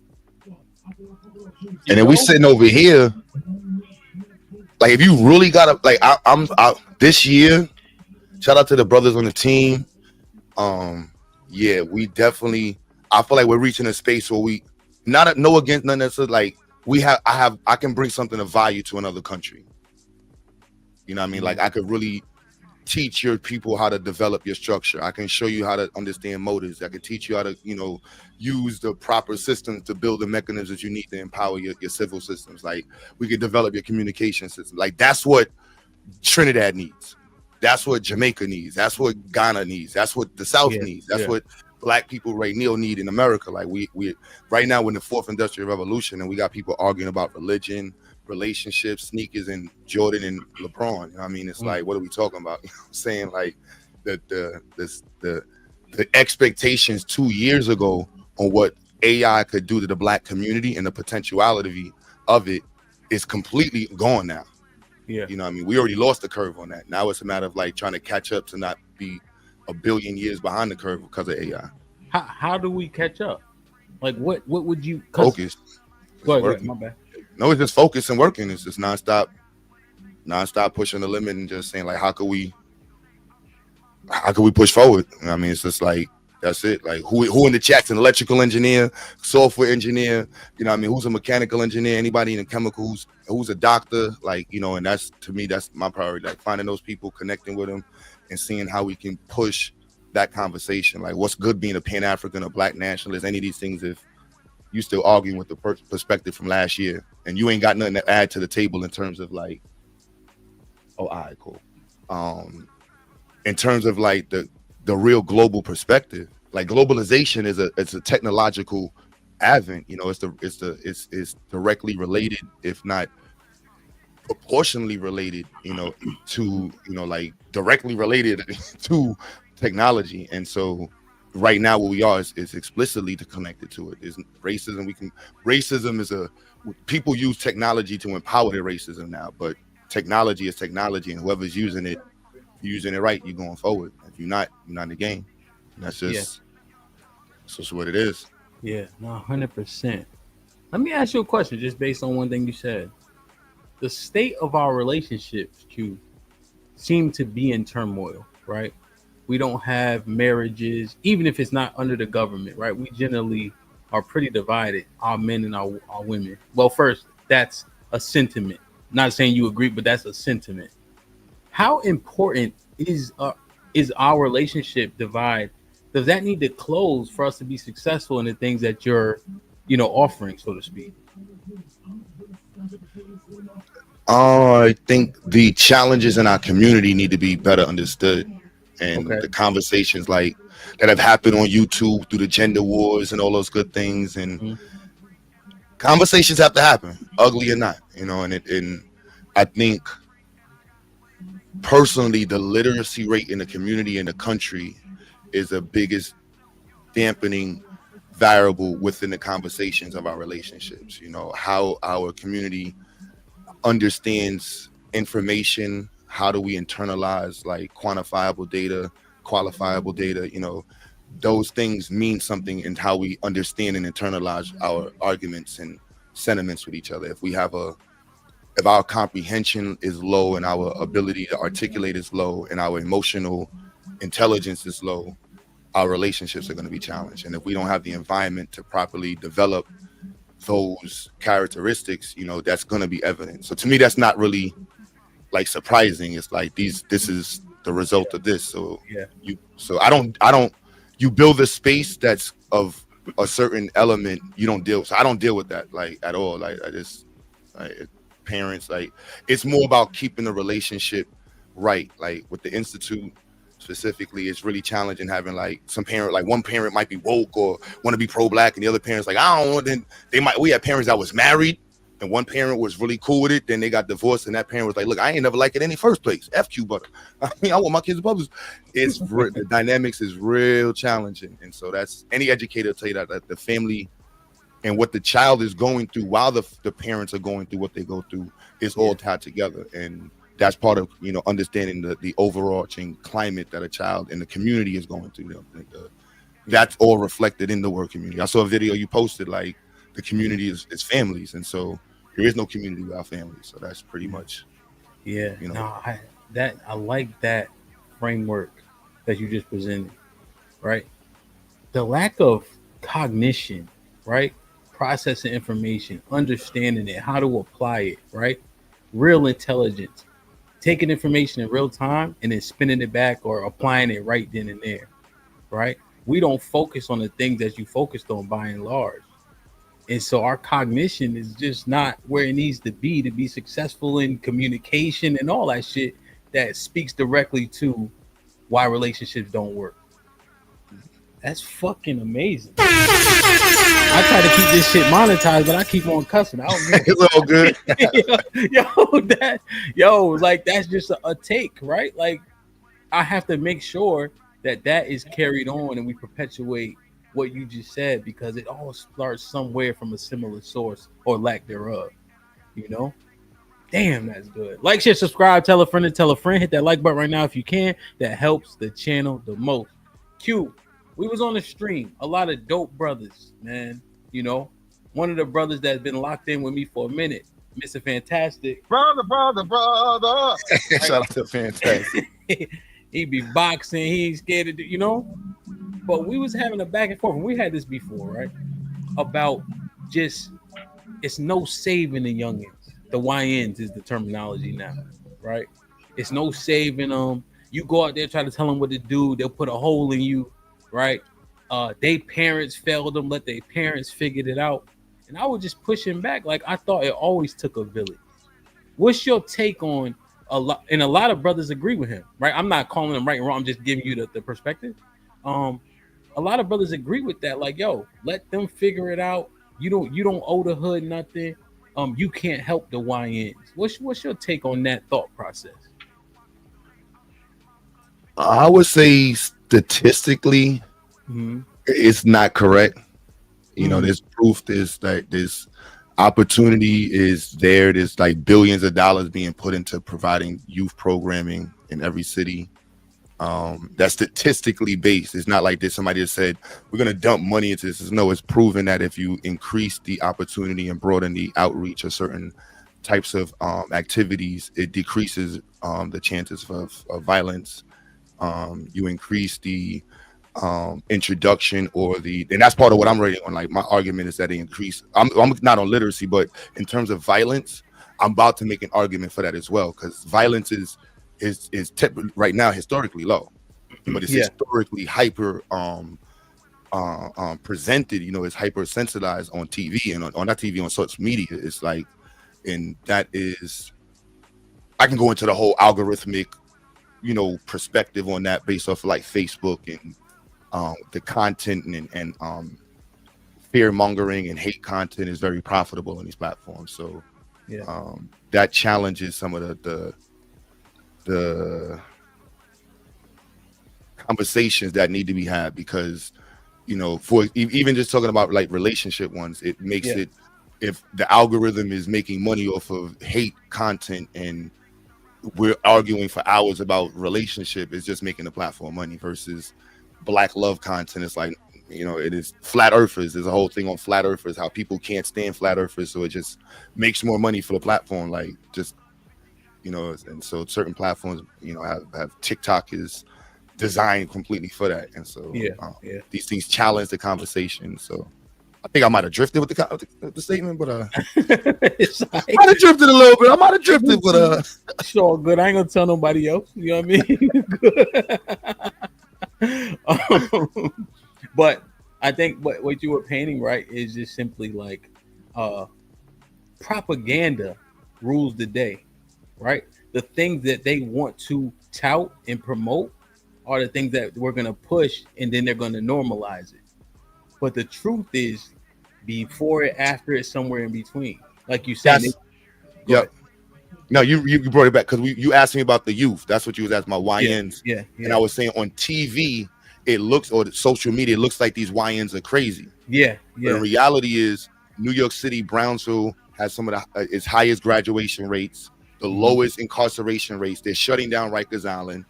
And then we sitting over here, like if you really gotta, like I'm this year, shout out to the brothers on the team. Yeah, we definitely, I feel like we're reaching a space where we no against none that's like I can bring something of value to another country. You know what I mean? Like I could really teach your people how to develop your structure. I can show you how to understand motives. I can teach you how to, use the proper systems to build the mechanisms that you need to empower your civil systems. Like we could develop your communication system. Like that's what Trinidad needs. That's what Jamaica needs. That's what Ghana needs. That's what the South needs. That's what Black people right now need in America. Like we right now we're in the fourth industrial revolution and we got people arguing about religion, relationships, sneakers, and Jordan and LeBron. I mean, it's like, what are we talking about? You know what I'm saying? Like the expectations 2 years ago on what AI could do to the Black community and the potentiality of it is completely gone now. Yeah. You know what I mean? We already lost the curve on that. Now it's a matter of like trying to catch up to not be a billion years behind the curve because of AI. How do we catch up? Like what would you focus? Go ahead, my bad. No, it's just focus and working. It's just nonstop pushing the limit and just saying like, how could we push forward? I mean, it's just like, that's it. Like who in the chat's an electrical engineer, software engineer, I mean, who's a mechanical engineer, anybody in the chemicals, who's a doctor, like, and that's, to me, that's my priority, like finding those people, connecting with them and seeing how we can push that conversation. Like what's good being a Pan-African or Black nationalist, any of these things, if you still arguing with the perspective from last year and you ain't got nothing to add to the table in terms of like, oh, all right, cool. In terms of like the real global perspective, like globalization it's a technological advent. It's directly related, if not proportionally related, to like directly related to technology. And so right now what we are is explicitly connected to it. Is racism. Racism is people use technology to empower their racism now, but technology is technology, and whoever's using it right, you're going forward. If you're not in the game. That's just what it is. Yeah, no, 100%. Let me ask you a question, just based on one thing you said. The state of our relationships, Q, seem to be in turmoil, right? We don't have marriages, even if it's not under the government, right? We generally are pretty divided, our men and our women. Well, first, that's a sentiment. Not saying you agree, but that's a sentiment. How important is our relationship divide? Does that need to close for us to be successful in the things that you're, offering, so to speak? I think the challenges in our community need to be better understood, and the conversations like that have happened on YouTube through the gender wars and all those good things, and conversations have to happen, ugly or not, and I think personally the literacy rate in the community and the country is the biggest dampening variable within the conversations of our relationships. How our community understands information, how do we internalize like quantifiable data, qualifiable data, those things mean something in how we understand and internalize our arguments and sentiments with each other. If our comprehension is low and our ability to articulate is low and our emotional intelligence is low, our relationships are going to be challenged. And if we don't have the environment to properly develop those characteristics, that's going to be evident. So to me, that's not really like surprising. It's like this is the result of this. So you build a space that's of a certain element. I don't deal with that like at all. Like parents, like it's more about keeping the relationship right. Like with the Institute specifically, it's really challenging having like some parent, like one parent might be woke or want to be pro-black, and the other parent's like, I don't want. Then we had parents that was married, and one parent was really cool with it. Then they got divorced, and that parent was like, look, I ain't never liked it in the first place. F quebutter. I want my kids to publish. The dynamics is real challenging, and so that's any educator will tell you that the family and what the child is going through while the parents are going through what they go through is all tied together. And that's part of, understanding the overarching climate that a child in the community is going through. That's all reflected in the work community. I saw a video you posted, like the community is families. And so there is no community without families. So that's pretty much. Yeah. I like that framework that you just presented, right? The lack of cognition, right? Processing information, understanding it, how to apply it, right? Real intelligence, taking information in real time and then spinning it back or applying it right then and there, right? We don't focus on the things that you focused on by and large. And so our cognition is just not where it needs to be successful in communication and all that shit that speaks directly to why relationships don't work. That's fucking amazing. I try to keep this shit monetized, but I keep on cussing. I don't know. It's all good. Like that's just a take, right? Like I have to make sure that is carried on and we perpetuate what you just said, because it all starts somewhere from a similar source or lack thereof. Damn, that's good. Like, share, subscribe, tell a friend and tell a friend. Hit that like button right now if you can. That helps the channel the most. Q, we was on the stream. A lot of dope brothers, man. One of the brothers that's been locked in with me for a minute, Mr. Fantastic. Brother. Shout out to Fantastic. He be boxing. He ain't scared to do, But we was having a back and forth, and we had this before, right? About just, it's no saving the youngins. The YNs is the terminology now, right? It's no saving them. You go out there, try to tell them what to do. They'll put a hole in you, right? They parents failed them, let their parents figured it out. And I was just pushing back. Like, I thought it always took a village. What's your take on a lot of brothers agree with him, right? I'm not calling them right and wrong. I'm just giving you the perspective. A lot of brothers agree with that. Like, yo, let them figure it out. You don't owe the hood nothing. You can't help the YNs. What's your take on that thought process? I would say statistically, It's not correct. You know, there's proof. There's opportunity is there. There's like billions of dollars being put into providing youth programming in every city. That's statistically based. It's not like there's somebody that said we're gonna dump money into this. No, it's proven that if you increase the opportunity and broaden the outreach of certain types of activities, it decreases the chances of violence. You increase the introduction and that's part of what I'm rating on. Like my argument is that they increase. I'm not on literacy, but in terms of violence, I'm about to make an argument for that as well, because violence is right now historically low, but it's historically hyper presented. You know, it's hyper sensitized on TV and on not TV, on social media. It's like, and that is, I can go into the whole algorithmic, you know, perspective on that based off of like Facebook and the content and fear mongering and hate content is very profitable on these platforms. So that challenges some of the conversations that need to be had, because, you know, for even just talking about like relationship ones, it makes it, if the algorithm is making money off of hate content and we're arguing for hours about relationship, it's just making the platform money, versus black love content. It's like, you know, it is flat earthers. There's a whole thing on flat earthers, how people can't stand flat earthers, so it just makes more money for the platform. Like, just, you know, and so certain platforms, you know, have TikTok is designed completely for that, and so these things challenge the conversation. So I think I might have drifted with the statement, but I might have drifted a little bit. I might have drifted, but it's all good. I ain't gonna tell nobody else. You know what I mean? But I think what you were painting, right, is just simply like propaganda rules the day, right? The things that they want to tout and promote are the things that we're gonna push, and then they're gonna normalize it. But the truth is, before it, after it, somewhere in between. Like you said. No, you brought it back, because you asked me about the youth. That's what you was asking about, YNs. Yeah. And I was saying on TV, it looks, or the social media, it looks like these YNs are crazy. Yeah. But in reality is, New York City, Brownsville has some of its highest graduation rates, the lowest incarceration rates. They're shutting down Rikers Island.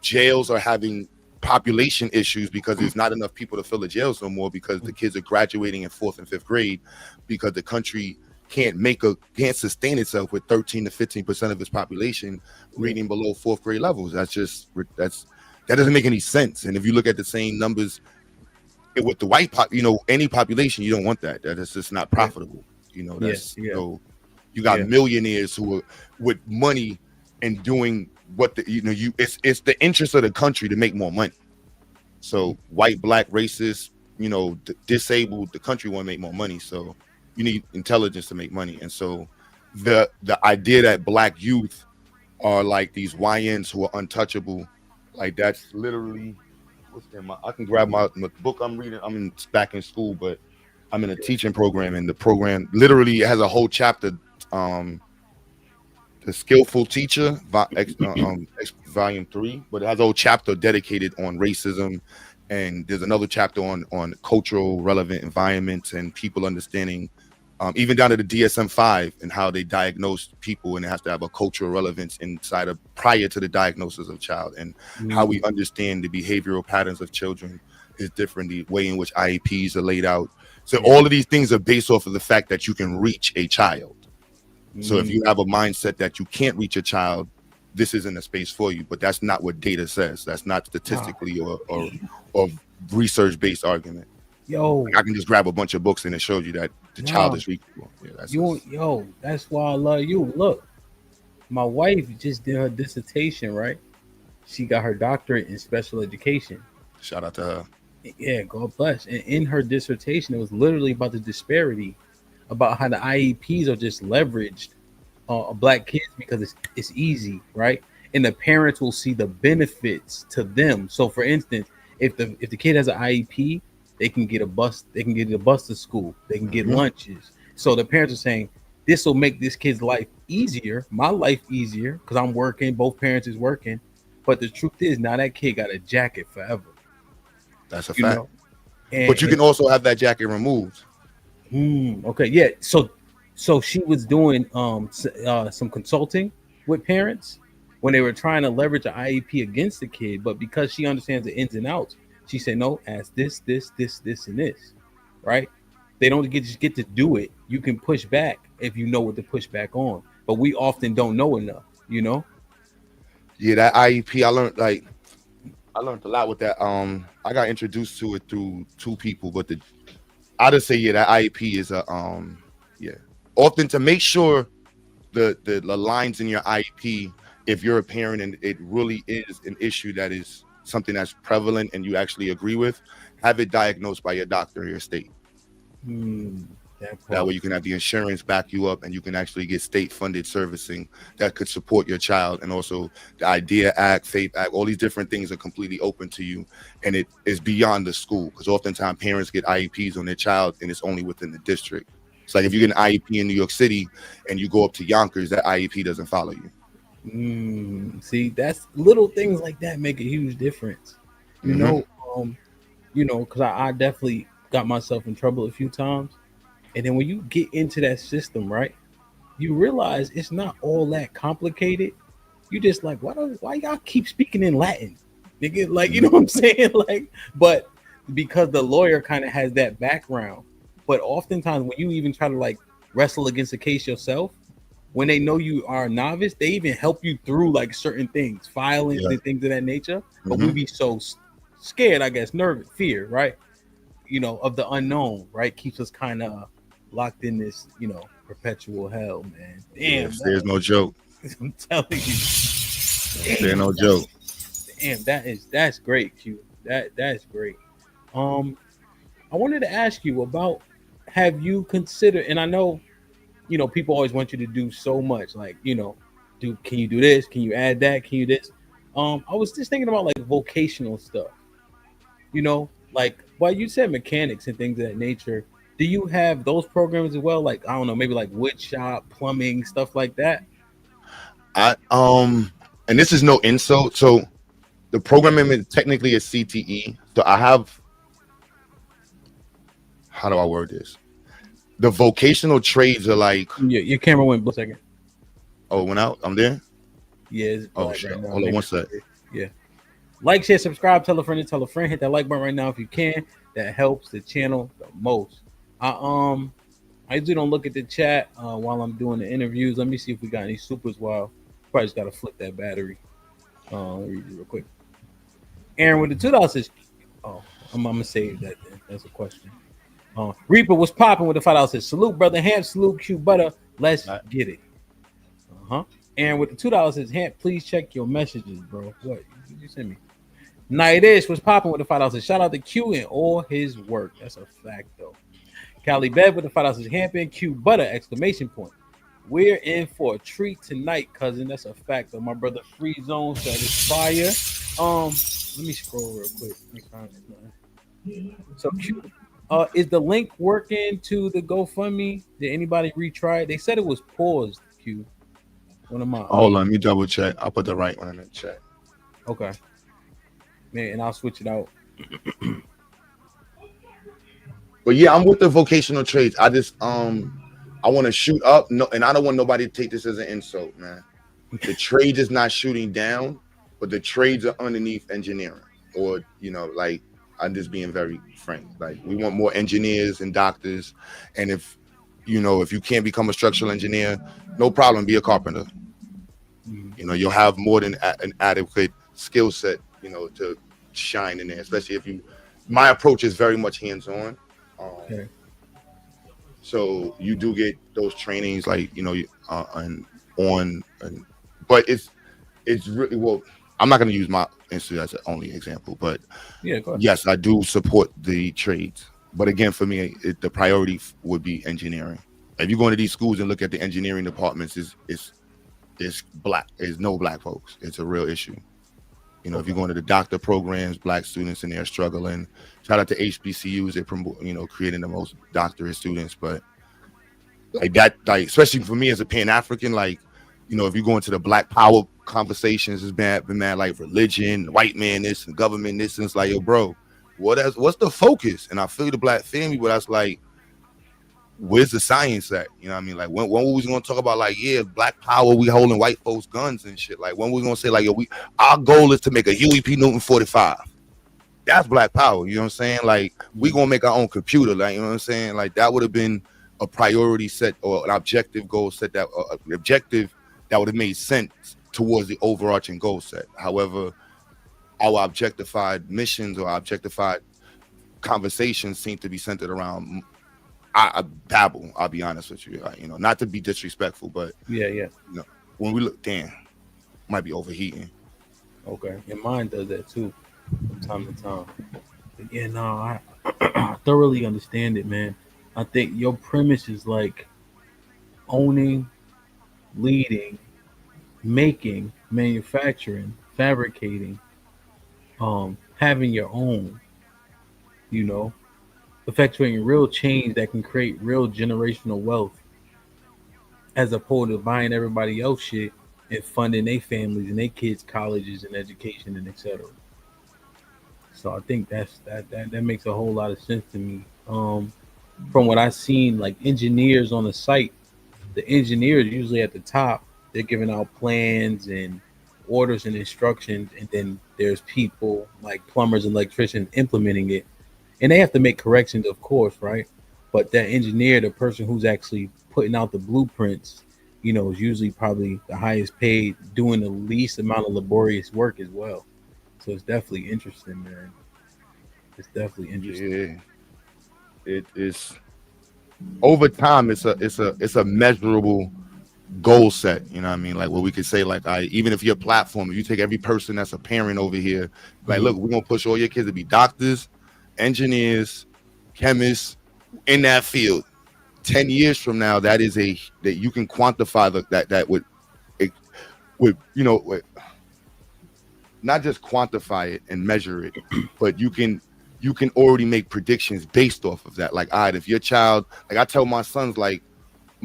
Jails are having population issues because there's not enough people to fill the jails no more, because the kids are graduating in 4th and 5th grade, because the country can't sustain itself with 13 to 15% of its population reading below 4th grade levels. That doesn't make any sense. And if you look at the same numbers with the white any population, you don't want that. That is just not profitable. You know, so you got millionaires who are with money and doing what it's the interest of the country to make more money. So white, black, racist, you know, disabled, the country want to make more money. So you need intelligence to make money. And so the idea that black youth are like these YNs who are untouchable, like that's literally I can grab my book I'm reading. I'm back in school, but I'm in a teaching program, and the program literally has a whole chapter, The Skillful Teacher, volume 3, but it has a whole chapter dedicated on racism, and there's another chapter on cultural relevant environments and people understanding, even down to the DSM-5 and how they diagnose people, and it has to have a cultural relevance inside of prior to the diagnosis of child, and how we understand the behavioral patterns of children is different, the way in which IEPs are laid out. So all of these things are based off of the fact that you can reach a child. So if you have a mindset that you can't reach a child, this isn't a space for you. But that's not what data says. That's not statistically or research-based argument. I can just grab a bunch of books and it shows you that the child is reachable. That's why I love you. Look, my wife just did her dissertation, right? She got her doctorate in special education. Shout out to her. Yeah, God bless. And in her dissertation, it was literally about the disparity, about how the IEPs are just leveraged black kids because it's easy, right? And the parents will see the benefits to them. So for instance, if the kid has an IEP, they can get a bus, they can get a bus to school, they can get lunches. So the parents are saying, this will make this kid's life easier, my life easier, because I'm working, both parents is working. But the truth is, now that kid got a jacket forever. That's a fact. But you can also have that jacket removed. Okay, yeah. So she was doing some consulting with parents when they were trying to leverage an IEP against the kid, but because she understands the ins and outs, she said, no, ask this, and this, right? They don't just get to do it. You can push back if you know what to push back on, but we often don't know enough, you know? Yeah, that IEP, I learned a lot with that. I got introduced to it through two people, but I just say, yeah, that IEP is often to make sure the lines in your IEP, if you're a parent and it really is an issue that is something that's prevalent and you actually agree with, have it diagnosed by your doctor or your state. That way you can have the insurance back you up and you can actually get state funded servicing that could support your child. And also the IDEA Act, FAPE Act, all these different things are completely open to you. And it is beyond the school, because oftentimes parents get IEPs on their child and it's only within the district. It's like if you get an IEP in New York City and you go up to Yonkers, that IEP doesn't follow you. See, that's little things like that make a huge difference. You know, because I definitely got myself in trouble a few times. And then when you get into that system, right, you realize it's not all that complicated. You just like, why y'all keep speaking in Latin? Nigga, like, you know what I'm saying? Like, but because the lawyer kind of has that background. But oftentimes when you even try to like wrestle against a case yourself, when they know you are a novice, they even help you through like certain things, filings and things of that nature. But we be so scared, I guess, nervous, fear, right? You know, of the unknown, right? Keeps us kind of locked in this, you know, perpetual hell, man. Damn, there's no joke. I'm telling you, there's no joke. Damn, that's great, Q. That's great. I wanted to ask you about, have you considered, and I know, you know, people always want you to do so much, like, you know, can you do this? Can you add that? Can you this? I was just thinking about like vocational stuff, you know, like, well, you said mechanics and things of that nature. Do you have those programs as well? Like, I don't know, maybe like wood shop, plumbing, stuff like that? And this is no insult. So the programming technically is CTE. So I have, how do I word this? The vocational trades are like, your camera went a second. Oh, it went out? I'm there? Yeah. Oh, shit. Right, hold on one sec. Yeah. Like, share, subscribe, tell a friend, hit that like button right now if you can. That helps the channel the most. I usually don't look at the chat while I'm doing the interviews. Let me see if we got any supers while. Probably just got to flip that battery. Let me read it real quick. Aaron with the $2 says, oh, I'm going to save that then. That's a question. Reaper was popping with the $5 says, salute, brother Hamp, salute, quebutter. Let's get it. Aaron with the $2 says, Hamp, please check your messages, bro. What did you send me? Nightish was popping with the $5 says, shout out to Q and all his work. That's a fact, though. Cali Bev with the $5 says, Hamp and quebutter, exclamation point. We're in for a treat tonight, cousin. That's a fact, though. My brother Free Zone said it's fire. Let me scroll real quick. So Q, is the link working to the GoFundMe? Did anybody retry it? They said it was paused, Q. One of my hold on, let me double check. I'll put the right one in the chat. Okay. Man, and I'll switch it out. But yeah, I'm with the vocational trades. I just I want to shoot up, and I don't want nobody to take this as an insult, man. The trade is not shooting down, but the trades are underneath engineering, or, you know, like, I'm just being very frank. Like, we want more engineers and doctors, and if you can't become a structural engineer, no problem, be a carpenter. You know, you'll have more than an adequate skill set, you know, to shine in there, especially if my approach is very much hands-on. Okay. So you do get those trainings, like, you know, but it's really, well, I'm not going to use my institute as the only example, but yeah, go ahead. Yes, I do support the trades. But again, for me, the priority would be engineering. If you go into these schools and look at the engineering departments, it's black. There's no black folks. It's a real issue. You know, if you go into the doctor programs, black students in there struggling. Shout out to HBCUs, they promote, you know, creating the most doctorate students. But like that, like, especially for me as a Pan-African, like, you know, if you go into the Black Power conversations, it's been mad like religion, white man this and government this, and it's like, yo, bro, what's the focus? And I feel the black family, but that's like, where's the science at? You know what I mean? Like when were we gonna talk about like, yeah, black power, we holding white folks guns and shit? Like when we gonna say like, yo, our goal is to make a Huey P. Newton 45. That's black power, you know what I'm saying? Like we gonna make our own computer, like, you know what I'm saying? Like that would have been a priority set or an objective goal set, that an objective that would have made sense towards the overarching goal set. However, our objectified missions or objectified conversations seem to be centered around I babble. I'll be honest with you, you know, not to be disrespectful, but yeah, you know, when we look, damn, might be overheating. Okay, and mine does that too, from time to time. But yeah, no, I thoroughly understand it, man. I think your premise is like owning, leading, making, manufacturing, fabricating, having your own, you know, effectuating real change that can create real generational wealth, as opposed to buying everybody else shit and funding their families and their kids' colleges and education and etc. So I think that makes a whole lot of sense to me. From what I've seen, like engineers on the site, the engineers usually at the top, they're giving out plans and orders and instructions, and then there's people like plumbers and electricians implementing it, and they have to make corrections, of course, right? But that engineer, the person who's actually putting out the blueprints, you know, is usually probably the highest paid, doing the least amount of laborious work as well. So it's definitely interesting, man. It's definitely interesting. Yeah, it is. Over time, it's a measurable goal set. You know what I mean? Like what we could say, like, even if your platform, if you take every person that's a parent over here, like, look, we're gonna push all your kids to be doctors, engineers, chemists in that field. 10 years from now, that you can quantify that would you know, not just quantify it and measure it, but you can already make predictions based off of that. Like, all right, if your child, like I tell my sons, like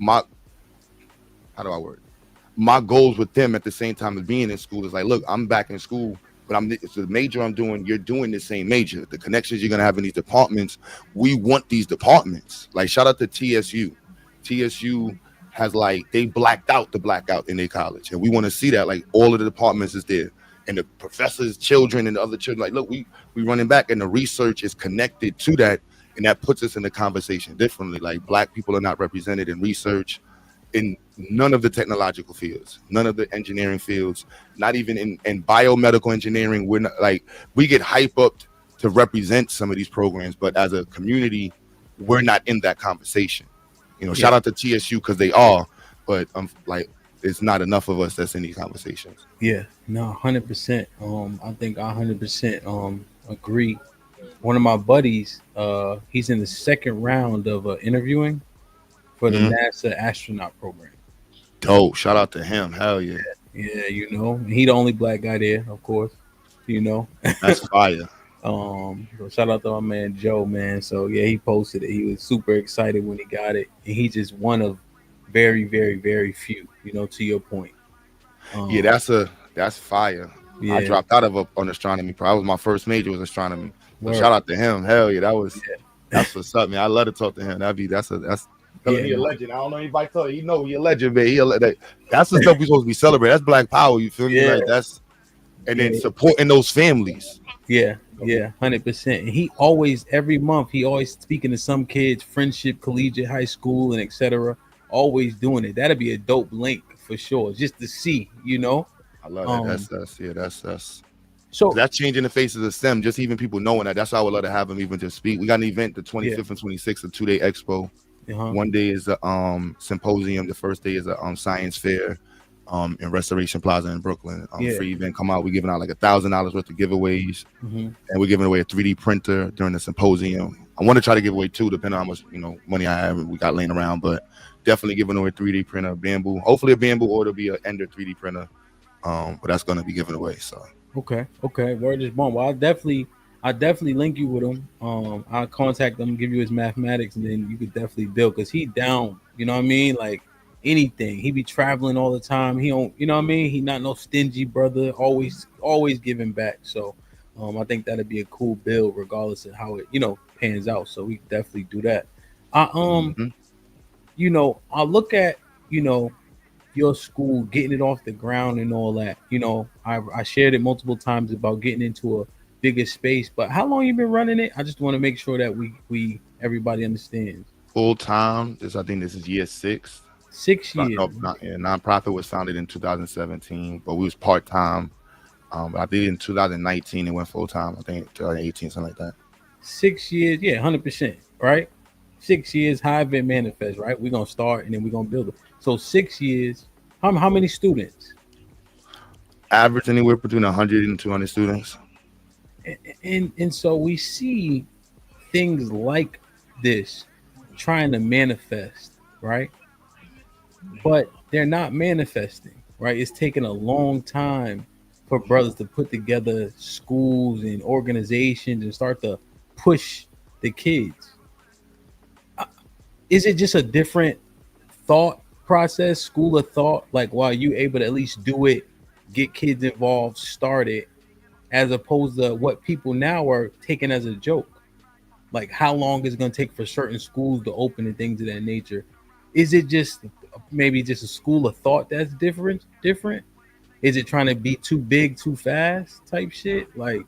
how do I word it? My goals with them at the same time as being in school is like, look, I'm back in school, but it's the major I'm doing, you're doing the same major. The connections you're gonna have in these departments, we want these departments. Like, shout out to TSU. TSU has, like, they blacked out the blackout in their college, and we want to see that, like, all of the departments is there, and the professors' children and the other children, like, look, we running back, and the research is connected to that, and that puts us in the conversation differently. Like, black people are not represented in research in none of the technological fields, none of the engineering fields, not even in biomedical engineering. We're not, like, we get hype up to represent some of these programs, but as a community, we're not in that conversation. You know, shout out to TSU because they are, but like, it's not enough of us that's in these conversations. Yeah, no, 100%. I think I 100% agree. One of my buddies, he's in the second round of interviewing for the NASA astronaut program. Dope. Shout out to him. Hell yeah. Yeah, you know, he the only black guy there, of course. You know, that's fire. So shout out to my man Joe, man. So yeah, he posted it. He was super excited when he got it, and he's just one of very, very, very few. You know, to your point. Yeah, that's fire. Yeah. I dropped out of on astronomy. That was my first major, was astronomy. So shout out to him. Hell yeah, that's what's up, man. I love to talk to him. That's he a legend. I don't know anybody tell you, know he a legend, man. That's the stuff we supposed to be celebrating. That's black power. You feel me? Like, that's, and then supporting those families. Yeah, 100%. And he always, every month, he always speaking to some kids, friendship, collegiate, high school, and etc. Always doing it. That'd be a dope link for sure, just to see, you know. I love it. That's so that's changing the faces of STEM. Just even people knowing that. That's why I would love to have them even just speak. We got an event the 25th and 26th, a 2-day expo. One day is a symposium. The first day is a science fair in Restoration Plaza in Brooklyn. Free event. Come out. We're giving out like $1,000 worth of giveaways, and we're giving away a 3D printer during the symposium. I want to try to give away 2, depending on how much money I have we got laying around, but definitely giving away a 3D printer, bamboo. Hopefully a bamboo, or it'll be an Ender 3D printer. But that's going to be given away. So okay. Word is born. Well, I definitely link you with him. I'll contact him, give you his mathematics, and then you could definitely build, because he down, you know what I mean? Like anything. He be traveling all the time. He don't, you know what I mean? He not no stingy brother, always giving back. So I think that'd be a cool build, regardless of how it pans out. So we definitely do that. I I look at your school getting it off the ground and all that. I shared it multiple times about getting into a bigger space. But how long you been running it? I just want to make sure that we everybody understands. Full time. I think this is year 6. 6 years. Nonprofit was founded in 2017, but we was part time. I think in 2019 it went full time. I think 2018, something like that. 6 years, yeah, 100%, right? 6 years, how it manifests, right? We're gonna start and then we're gonna build it. So 6 years. How many students? Average anywhere between 100 and 200 students. And so we see things like this trying to manifest, right? But they're not manifesting, right? It's taking a long time for brothers to put together schools and organizations and start to push the kids. Is it just a different thought process, school of thought? Like, while you able to at least do it, get kids involved, start it, as opposed to what people now are taking as a joke? Like, how long is it going to take for certain schools to open and things of that nature? Is it just maybe just a school of thought that's different? Is it trying to be too big, too fast type shit? Like,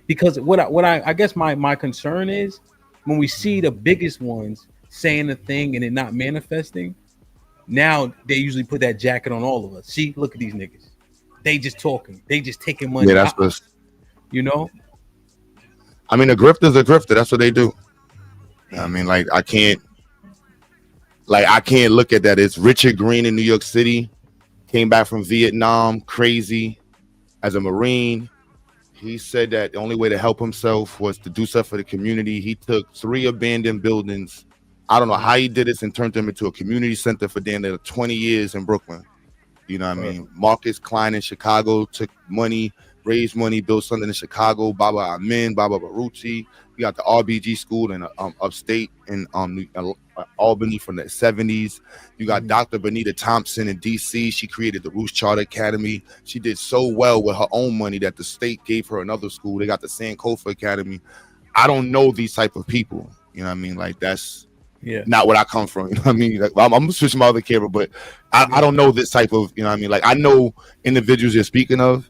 because what I guess my concern is, when we see the biggest ones saying a thing and it not manifesting, now they usually put that jacket on all of us. See, look at these niggas. They just talking. They just taking money. Yeah, that's what. I mean, a grifter's a grifter. That's what they do. I mean, like, I can't look at that. It's Richard Green in New York City. Came back from Vietnam, crazy, as a Marine. He said that the only way to help himself was to do stuff for the community. He took 3 abandoned buildings. I don't know how he did this, and turned them into a community center for damn near 20 years in Brooklyn. You know what I mean? Marcus Klein in Chicago took money, raised money, built something in Chicago. Baba Amin, Baba Baruchi. You got the RBG school in upstate in Albany from the 70s. You got Dr. Benita Thompson in DC. She created the Roost Charter Academy. She did so well with her own money that the state gave her another school. They got the Sankofa Academy. I don't know these type of people. You know what I mean? Like, that's not what I come from. You know what I mean? Like, I'm switching my other camera, but I don't know this type of, you know what I mean? Like, I know individuals you're speaking of.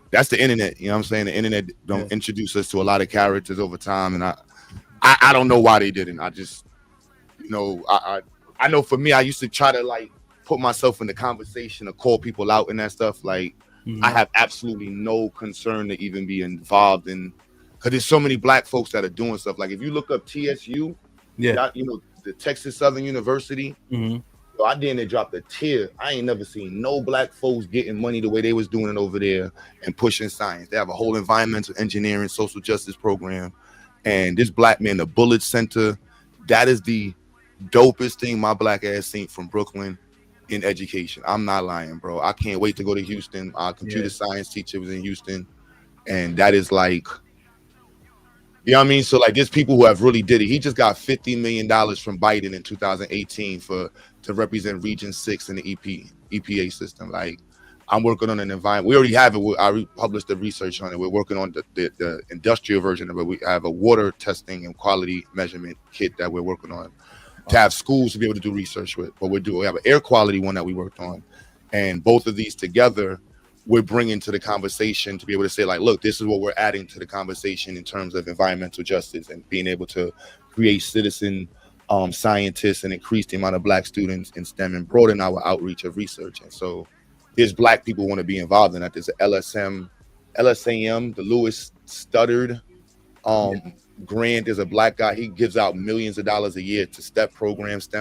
That's the internet. You know what I'm saying? The internet don't introduce us to a lot of characters over time. And I don't know why they didn't. I just, I know for me, I used to try to, like, put myself in the conversation or call people out and that stuff. Like, I have absolutely no concern to even be involved in, because there's so many black folks that are doing stuff. Like, if you look up TSU, the Texas Southern University, I didn't drop a tear. I ain't never seen no black folks getting money the way they was doing it over there and pushing science. They have a whole environmental engineering, social justice program. And this black man, the Bullitt Center, that is the dopest thing my black ass seen from Brooklyn in education. I'm not lying, bro. I can't wait to go to Houston. Our computer science teacher was in Houston. And that is like, you know what I mean? So, like, there's people who have really did it. He just got $50 million from Biden in 2018 to represent Region 6 in the EPA system. Like, I'm working on an environment. We already have it. I published the research on it. We're working on the industrial version of it. We have a water testing and quality measurement kit that we're working on to have schools to be able to do research with. But we have an air quality one that we worked on. And both of these together, we're bringing to the conversation to be able to say, like, look, this is what we're adding to the conversation in terms of environmental justice and being able to create citizen scientists and increase the amount of black students in STEM and broaden our outreach of research. And so there's black people want to be involved in that. There's LSAM, the Lewis Studdard grant. Is a black guy. He gives out millions of dollars a year to STEM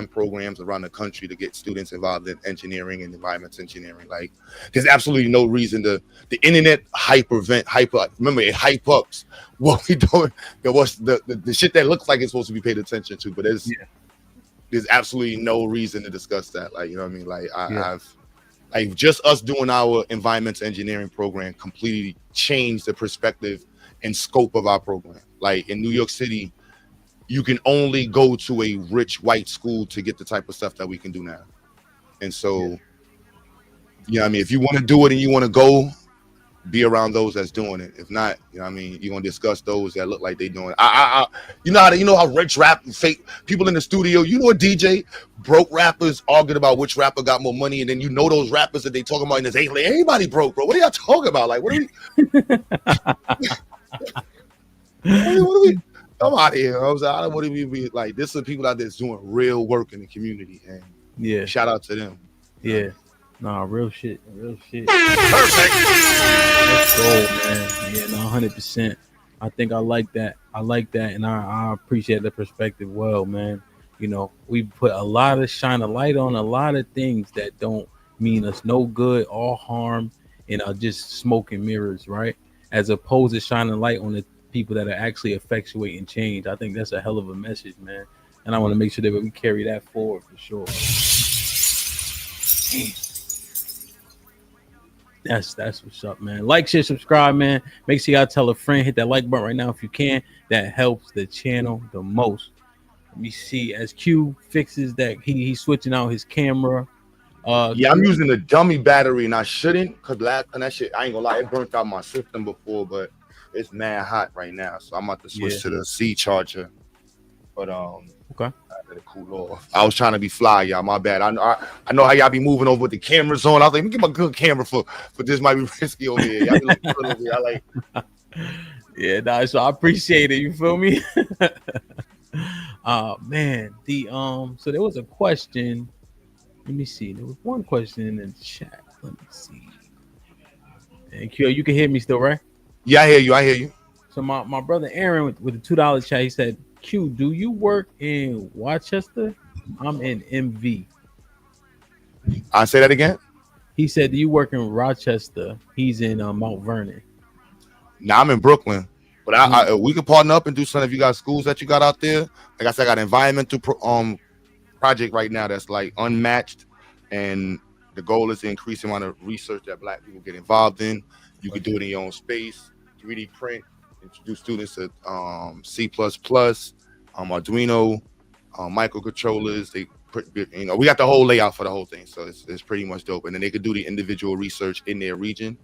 programs around the country to get students involved in engineering and environmental engineering. Like, there's absolutely no reason the internet remember, it hype ups what we doing. What's the shit that looks like it's supposed to be paid attention to, but there's absolutely no reason to discuss that. Like, you know what I mean? Like, I've just us doing our environmental engineering program completely changed the perspective and scope of our program. Like, in New York City, you can only go to a rich white school to get the type of stuff that we can do now. And so, you know what I mean? If you want to do it and you want to go, be around those that's doing it. If not, you know what I mean, you're gonna discuss those that look like they doing it. I you know how rich rap fake people in the studio, you know, a DJ broke rappers arguing about which rapper got more money, and then you know those rappers that they talking about in this ain't like everybody broke, bro. What are y'all talking about? Like, what are we what are we I'm out here. I was I don't want to be like this is people out there that's doing real work in the community, and Yeah, shout out to them. yeah. Nah, real shit. Real shit. Perfect. Let's go, man. Yeah, no, 100%. I think I like that. And I appreciate the perspective well, man. You know, we put a lot of shine a light on a lot of things that don't mean us no good or harm and are just smoke and mirrors, right? As opposed to shining light on the people that are actually effectuating change. I think that's a hell of a message, man. And I want to make sure that we carry that forward for sure. That's what's up, man. Like, share, subscribe, man. Make sure y'all tell a friend, hit that like button right now if you can. That helps the channel the most. Let me see as Q fixes that. He's switching out his camera. Yeah, I'm using a dummy battery and I shouldn't, cause that shit, I ain't gonna lie, it burnt out my system before, but it's mad hot right now, so I'm about to switch to the C charger. But okay, I let it cool off. I was trying to be fly, y'all. My bad. I know how y'all be moving over with the cameras on. I was like, let me get my good camera for this might be risky over here. Y'all be looking good over here. I like. Yeah, nah, so I appreciate it. You feel me? Man, so there was a question. Let me see. There was one question in the chat. Let me see. And Q, you can hear me still, right? Yeah, I hear you. So my brother Aaron with the $2 chat, he said, Q, do you work in Rochester? I'm in MV. I say that again. He said, do you work in Rochester? He's in Mount Vernon. Now I'm in Brooklyn, but I we can partner up and do something if you got schools that you got out there. Like I said, I got an environmental project right now that's like unmatched, and the goal is to increase the amount of research that Black people get involved in. You can do it in your own space, 3D print, introduce students to C++, Arduino, microcontrollers. They put, you know, we got the whole layout for the whole thing, so it's pretty much dope. And then they could do the individual research in their region,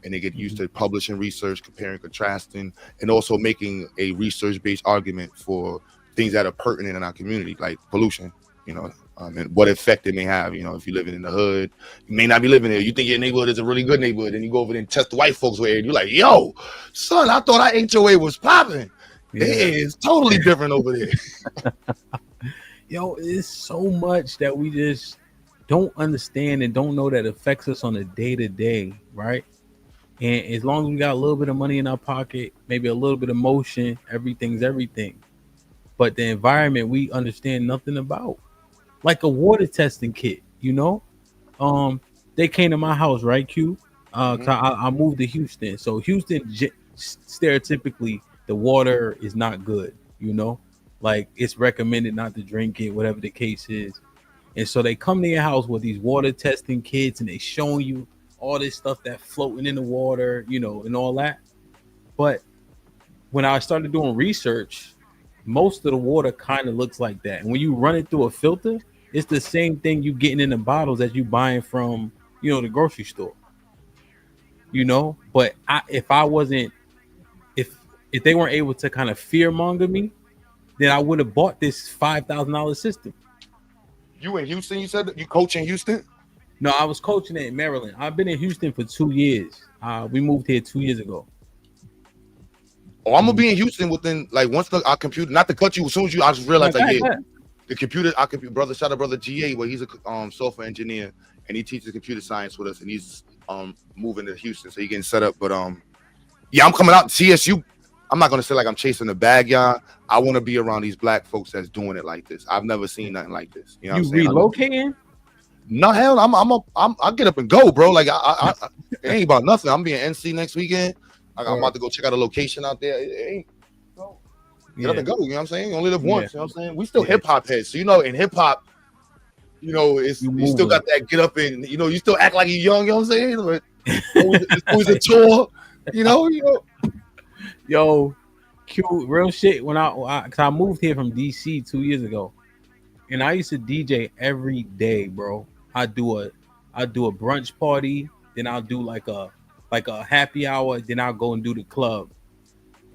and they get used to publishing research, comparing, contrasting, and also making a research-based argument for things that are pertinent in our community, like pollution, you know, and what effect it may have. You know, if you're living in the hood, you may not be living there. You think your neighborhood is a really good neighborhood, and you go over there and test the white folks' way, and you're like, yo, son, I thought our HOA was popping. Yeah. It is totally different over there. Yo, it's so much that we just don't understand and don't know that affects us on a day-to-day, right? And as long as we got a little bit of money in our pocket, maybe a little bit of motion, everything's everything. But the environment we understand nothing about. Like a water testing kit, you know? They came to my house, right, Q? I moved to Houston. So Houston, stereotypically, the water is not good, you know? Like it's recommended not to drink it, whatever the case is. And so they come to your house with these water testing kits and they showing you all this stuff that's floating in the water, you know, and all that. But when I started doing research, most of the water kind of looks like that. And when you run it through a filter, it's the same thing you getting in the bottles that you buying from, you know, the grocery store. You know, but if they weren't able to kind of fear monger me, then I would have bought this $5,000 system. You in Houston? You said that you coach in Houston? No, I was coaching it in Maryland. I've been in Houston for 2 years. We moved here 2 years ago. Oh, I'm gonna be in Houston within like once our computer. Not to cut you. As soon as I just realized the computer. Our computer brother, shout out brother GA, where he's a software engineer and he teaches computer science with us, and he's moving to Houston, so he getting set up. But yeah, I'm coming out to CSU. I'm not gonna say like I'm chasing the bag, y'all. I want to be around these Black folks that's doing it like this. I've never seen nothing like this. You know what I'm saying? Relocating? No, hell, I'll get up and go, bro. Like I it ain't about nothing. I'm being NC next weekend. I'm about to go check out a location out there. It ain't get up and go. You know what I'm saying? You only live once. You know what I'm saying? We still hip hop heads, so you know, in hip hop, you know, you still got that get up and you know, you still act like you're young. You know what I'm saying? But it's always a tour. You know. Yo, Q, real shit. When I moved here from DC 2 years ago, and I used to DJ every day, bro. I do a brunch party, then I'll do like a like a happy hour, then I'll go and do the club.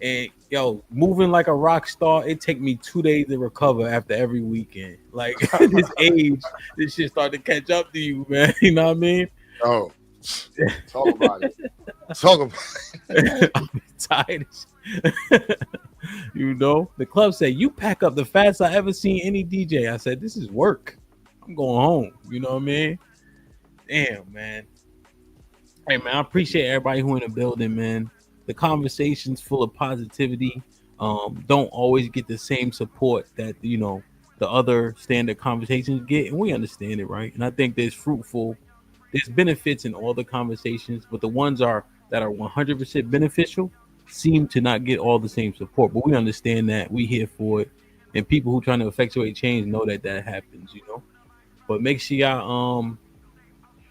And yo, moving like a rock star, it take me 2 days to recover after every weekend. Like this age, this shit start to catch up to you, man. You know what I mean? Oh, talk about it. Talk about it. I'm tired. You know, the club said, "You pack up the fastest I ever seen any DJ." I said, "This is work. I'm going home." You know what I mean? Damn, man. Hey, man, I appreciate everybody who in the building, man. The conversation's full of positivity. Don't always get the same support that, you know, the other standard conversations get, and we understand it, right? And I think there's benefits in all the conversations, but the ones that are 100% beneficial seem to not get all the same support. But we understand that, we here for it, and people who trying to effectuate change know that happens, you know. But make sure y'all,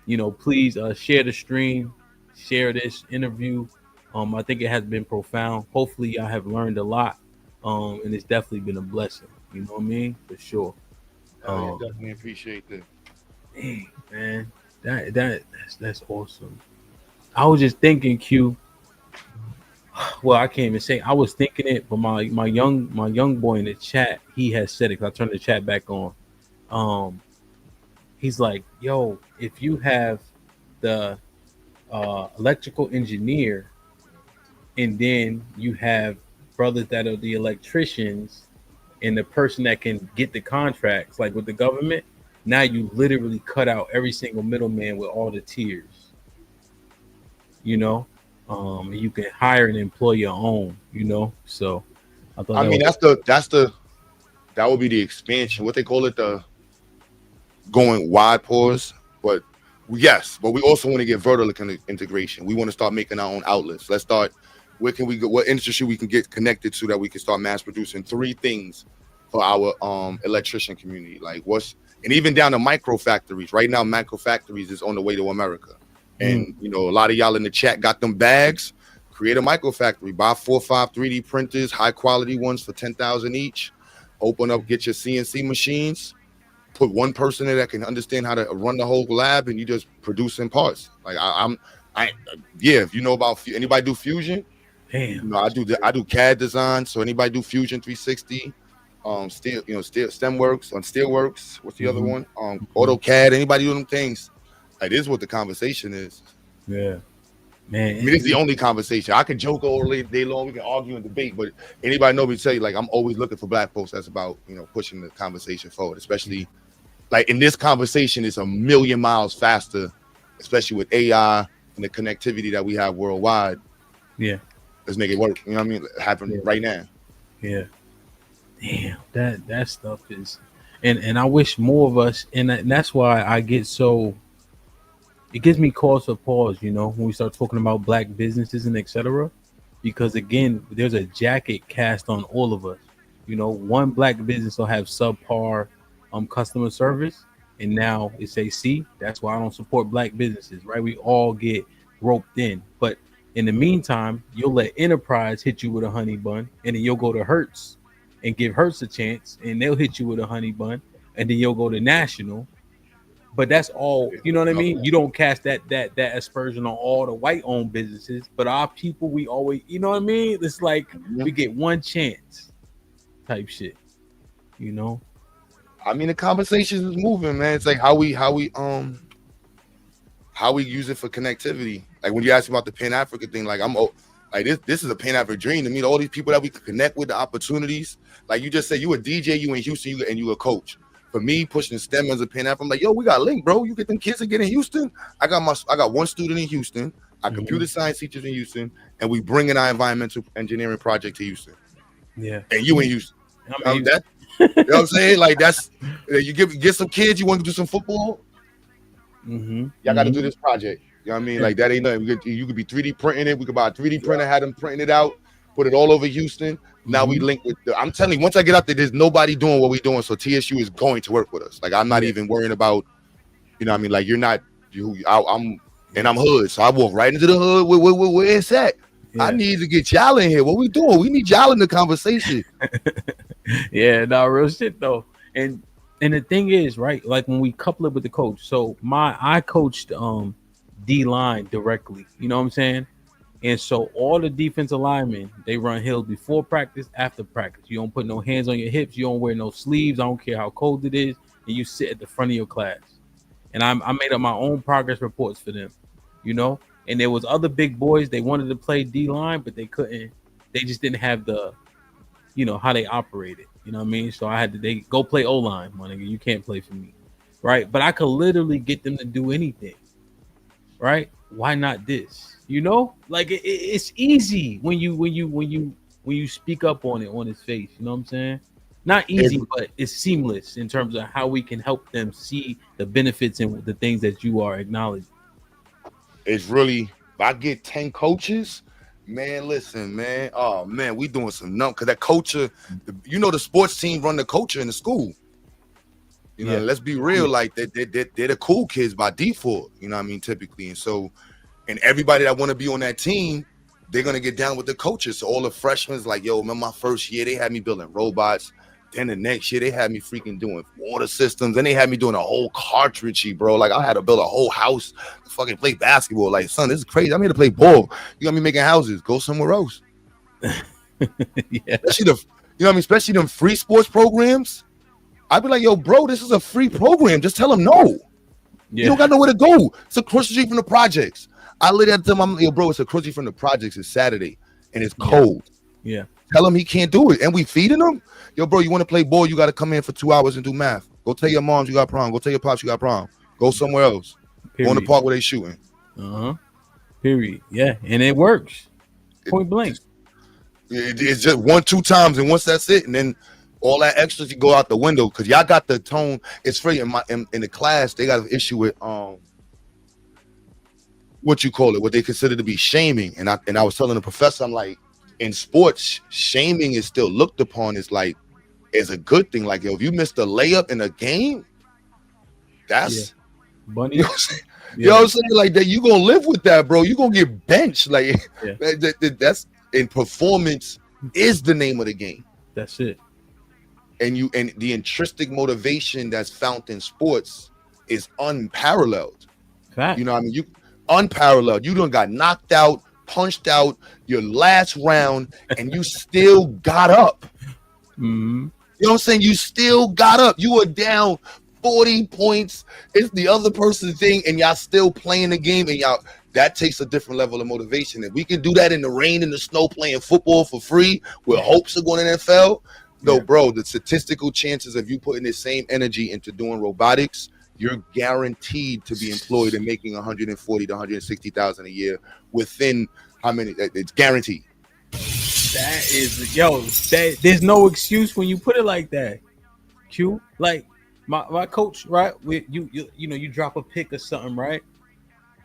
you know, please share the stream, share this interview. I think it has been profound. Hopefully y'all have learned a lot, and it's definitely been a blessing. You know what I mean? For sure. I definitely appreciate that. Dang, man, that's awesome. I was just thinking, Q. Well, I can't even say I was thinking it, but my young boy in the chat, he has said it. 'Cause I turned the chat back on. He's like, "Yo, if you have the electrical engineer, and then you have brothers that are the electricians, and the person that can get the contracts, like with the government, now you literally cut out every single middleman with all the tiers. You know, you can hire and employ your own. You know, so I thought. That would be the expansion. What they call it, the going wide pause. But yes, but we also want to get vertical integration. We want to start making our own outlets. Let's start. Where can we go? What industry we can get connected to that we can start mass producing 3 things for our electrician community? Like and even down to micro factories. Right now, micro factories is on the way to America. And you know, a lot of y'all in the chat got them bags. Create a micro factory. Buy 4 or 5 3D printers, high quality ones for $10,000 each. Open up, get your CNC machines. Put one person there that can understand how to run the whole lab, and you just producing parts. Like if you know about anybody do fusion. Damn. You know, I do CAD design. So anybody do Fusion 360, steel, you know, STEMworks on Steelworks. What's the other one? AutoCAD. Anybody do them things? Like, this is what the conversation is. Yeah, man. I mean, it's the only conversation. I can joke all day long. We can argue and debate, but anybody know me tell you, like, I'm always looking for Black folks that's about, you know, pushing the conversation forward. Especially like in this conversation, it's a million miles faster, especially with AI and the connectivity that we have worldwide. Yeah. Let's make it work. You know what I mean? Happen right now. Yeah. Damn, that stuff is, and I wish more of us, and that's why I get so. It gives me cause for pause, you know, when we start talking about Black businesses and etc. Because again, there's a jacket cast on all of us. You know, one Black business will have subpar customer service, and now it's see, that's why I don't support Black businesses, right? We all get roped in, but in the meantime, you'll let Enterprise hit you with a honey bun, and then you'll go to Hertz and give Hertz a chance, and they'll hit you with a honey bun, and then you'll go to National. But that's all, you know what I mean? You don't cast that aspersion on all the white-owned businesses, but our people, we always, you know what I mean? It's like we get one chance type shit, you know? I mean, the conversation is moving, man. It's like how we use it for connectivity. Like when you ask about the Pan-Africa thing, like this is a Pan-African dream to meet all these people that we can connect with, the opportunities. Like you just said, you a DJ, you in Houston, and you a coach. For me, pushing STEM as a Pan-African, I'm like, yo, we got a link, bro. You get them kids to get in Houston. I got one student in Houston, our computer science teachers in Houston, and we bring in our environmental engineering project to Houston. Yeah. And you in Houston. You know what I'm saying? Like that's you get some kids, you want to do some football. Y'all got to do this project. You know what I mean? Like that ain't nothing. You could be 3D printing it. We could buy a 3D printer, have them printing it out, put it all over Houston. Now we link with I'm telling you, once I get out there, there's nobody doing what we're doing. So TSU is going to work with us. Like I'm not even worrying about, you know what I mean? Like you're not I'm hood. So I walk right into the hood where it's at. Yeah. I need to get y'all in here. What we doing? We need y'all in the conversation. Yeah, no, real shit though. And the thing is, right, like when we couple it with the coach. So I coached D line directly. You know what I'm saying? And so all the defensive linemen, they run hills before practice, after practice. You don't put no hands on your hips. You don't wear no sleeves. I don't care how cold it is. And you sit at the front of your class. And I made up my own progress reports for them, you know. And there was other big boys. They wanted to play D line, but they couldn't. They just didn't have the, you know, how they operated. You know what I mean? So they go play O line, my nigga. You can't play for me, right? But I could literally get them to do anything, right? Why not this? You know, like it's easy when you speak up on it on his face. You know what I'm saying? Not easy, but it's seamless in terms of how we can help them see the benefits and the things that you are acknowledging. It's really, if I get 10 coaches, man, listen, man. Oh man, we doing some because that culture, you know, the sports team run the culture in the school. You know, let's be real, like they're the cool kids by default, you know what I mean, typically. And so, and everybody that want to be on that team, they're gonna get down with the coaches. So all the freshmen like, yo, remember my first year, they had me building robots. Then the next year, they had me freaking doing water systems. Then they had me doing a whole cartridge, bro. Like, I had to build a whole house to fucking play basketball. Like, son, this is crazy. I'm here to play ball. You got me making houses. Go somewhere else. Especially you know what I mean? Especially them free sports programs. I'd be like, yo, bro, this is a free program. Just tell them no. You don't got nowhere to go. It's across the street from the projects. I literally had to tell him, yo, bro, it's across the street from the projects. It's Saturday, and it's cold. Yeah. Tell him he can't do it. And we feeding him. Yo, bro, you want to play ball? You got to come in for 2 hours and do math. Go tell your moms you got prom. Go tell your pops you got prom. Go somewhere else. Go in the park where they shooting. Period. Yeah, and it works. Point blank. It's just 1-2 times, and once that's it, and then all that extras you go out the window because y'all got the tone. It's free in the class. They got an issue with what you call it, what they consider to be shaming. And I was telling the professor, I'm like, in sports, shaming is still looked upon as like as a good thing. Like, yo, if you missed a layup in a game, that's bunny. You know what I'm saying? You know what I'm saying? Like that, you gonna live with that, bro. You gonna get benched. Like that's in performance is the name of the game. That's it. And the intrinsic motivation that's found in sports is unparalleled. Fact. You know what I mean? You unparalleled. You done got knocked out, punched out your last round, and you still got up. Mm-hmm. You know what I'm saying? You still got up. You were down 40 points. It's the other person's thing, and y'all still playing the game, and y'all that takes a different level of motivation. If we can do that in the rain and the snow playing football for free with hopes of going to the NFL, no, bro, the statistical chances of you putting the same energy into doing robotics, you're guaranteed to be employed and making 140 to 160,000 a year within how many? It's guaranteed. That is, there's no excuse when you put it like that. Q, like my coach, right? You drop a pick or something, right?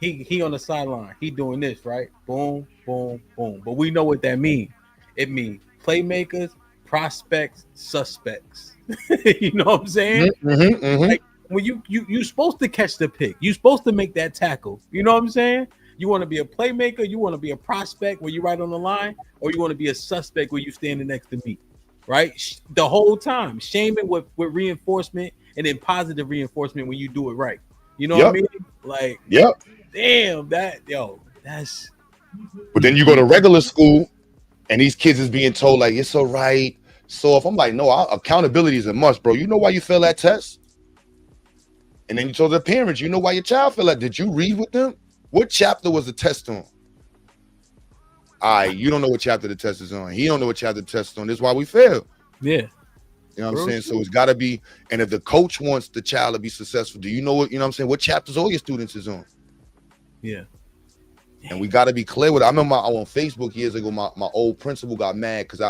He on the sideline, he doing this, right? Boom, boom, boom. But we know what that means. It means playmakers, prospects, suspects. You know what I'm saying? Like, when you're supposed to catch the pick, you're supposed to make that tackle. You know what I'm saying? You want to be a playmaker, you want to be a prospect where you right on the line, or you want to be a suspect where you standing next to me, right? The whole time, shaming with reinforcement and then positive reinforcement when you do it right. You know what I mean? Like, damn, that's. But then you go to regular school, and these kids is being told like it's all right. So if I'm like, no, accountability is a must, bro. You know why you fail that test? And then you told the parents, you know why your child failed that? Did you read with them? What chapter was the test on? You don't know what chapter the test is on. He don't know what chapter the test is on. This is why we fail. Yeah. You know what I'm saying? So it's got to be, and if the coach wants the child to be successful, do you know what, you know what I'm saying? What chapters all your students is on? Yeah. And we got to be clear with it. I remember on Facebook years ago, my old principal got mad because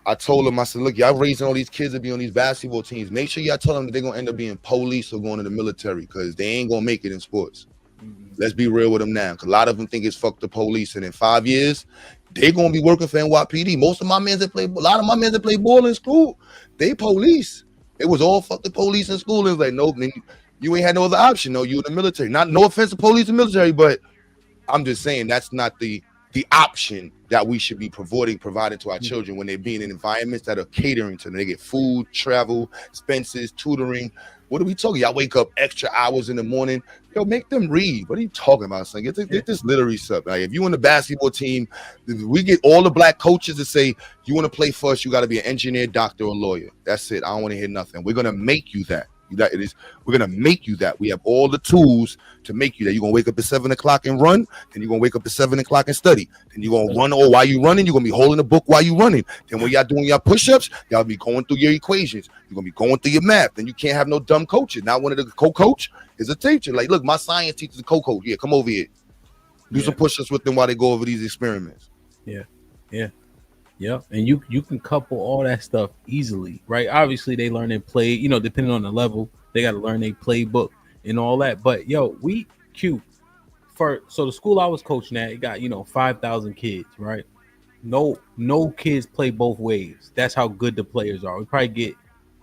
I told him, I said, look, y'all raising all these kids to be on these basketball teams. Make sure y'all tell them that they're going to end up being police or going to the military because they ain't going to make it in sports. Let's be real with them now, because a lot of them think it's fuck the police. And in 5 years, they're going to be working for NYPD. Most of my men that play, a lot of my men that play ball in school, they police. It was all fuck the police in school. It was like, nope, you ain't had no other option. No, you in the military. No offense to police and military, but I'm just saying that's not the the option that we should be providing to our children when they're being in environments that are catering to them. They get food, travel, expenses, tutoring. What are we talking? Y'all wake up extra hours in the morning. Yo, make them read. What are you talking about, son? Get this literacy stuff. Like, if you on the basketball team, we get all the black coaches to say, you want to play for us, you got to be an engineer, doctor, or lawyer. That's it. I don't want to hear nothing. We're going to make you that. We're gonna make you that. We have all the tools to make you that. You're gonna wake up at 7 o'clock and run, then you're gonna wake up at 7 o'clock and study. Then you're gonna run, or while you running, you're gonna be holding a book while you running. Then when y'all doing your push-ups, y'all be going through your equations. You're gonna be going through your math. Then you can't have no dumb coaches. Now one of the co-coach is a teacher. Like, look, my science teacher's a co-coach. Yeah, come over here. Do some push-ups with them while they go over these experiments. Yeah, and you can couple all that stuff easily, right? Obviously, they learn and play, depending on the level, they got to learn their playbook and all that. But so the school I was coaching at, it got 5,000 kids, right? No kids play both ways. That's how good the players are. We probably get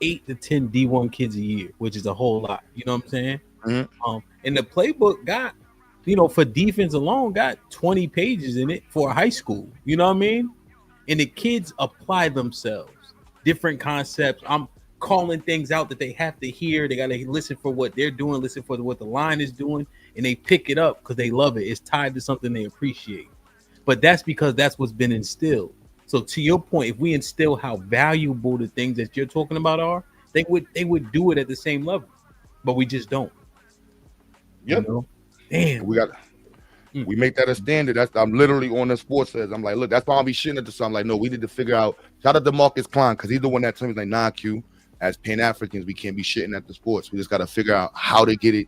8 to 10 D1 kids a year, which is a whole lot. You know what I'm saying? Mm-hmm. And the playbook got, for defense alone, got 20 pages in it for a high school. You know what I mean? And the kids apply themselves, different concepts. I'm calling things out that they have to hear. They got to listen for what they're doing, listen for what the line is doing, and they pick it up because they love it. It's tied to something they appreciate. But that's because that's what's been instilled. So to your point, if we instill how valuable the things that you're talking about are, they would do it at the same level, but we just don't. Yep. Damn. We make that a standard. I'm literally on the sports says. I'm like, look, that's why I'll be shitting at the sun. I'm like, no, we need to figure out. Shout out to Marcus Klein, because he's the one that told me, like, nah, Q, as Pan-Africans, we can't be shitting at the sports. We just got to figure out how to get it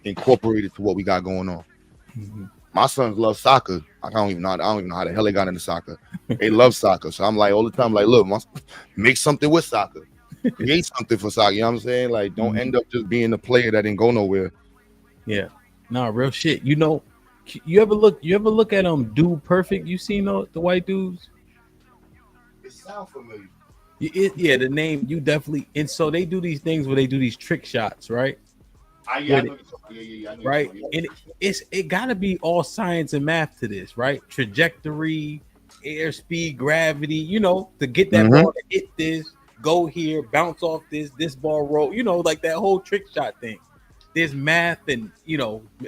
incorporated to what we got going on. Mm-hmm. My sons love soccer. I don't even know how the hell they got into soccer. They love soccer. So I'm like, all the time, like, look, make something with soccer. Create something for soccer. You know what I'm saying? Like, don't end up just being a player that didn't go nowhere. Yeah. No, real shit. You ever look at Dude Perfect? You seen the white dudes? It sounds familiar. Yeah, the name you definitely. And so they do these things where they do these trick shots, right? Yeah. Right, and it got to be all science and math to this, right? Trajectory, airspeed, gravity. To get that ball to hit this, go here, bounce off this ball roll. Like that whole trick shot thing. There's math and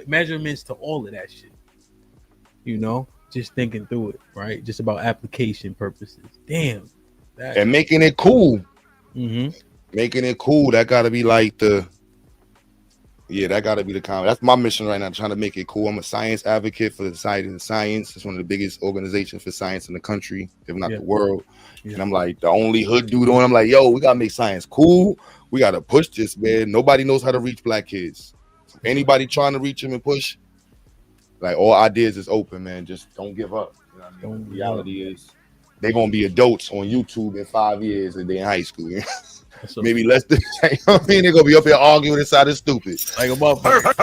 measurements to all of that shit. Just thinking through it, right? Just about application purposes. Damn. And making it cool. Mm-hmm. Making it cool. That gotta be like that gotta be the comment. That's my mission right now, trying to make it cool. I'm a science advocate for the Society of Science. It's one of the biggest organizations for science in the country, if not the world. Yeah. And I'm like the only hood dude on. I'm like, yo, we gotta make science cool. We gotta push this, man. Nobody knows how to reach black kids. Anybody trying to reach them and push, like, all ideas is open, man. Just don't give up. You know what I mean? The reality is they're gonna be adults on YouTube in 5 years and they're in high school. You know? Maybe less than they're gonna be up here arguing inside of stupid. Like a motherfucker.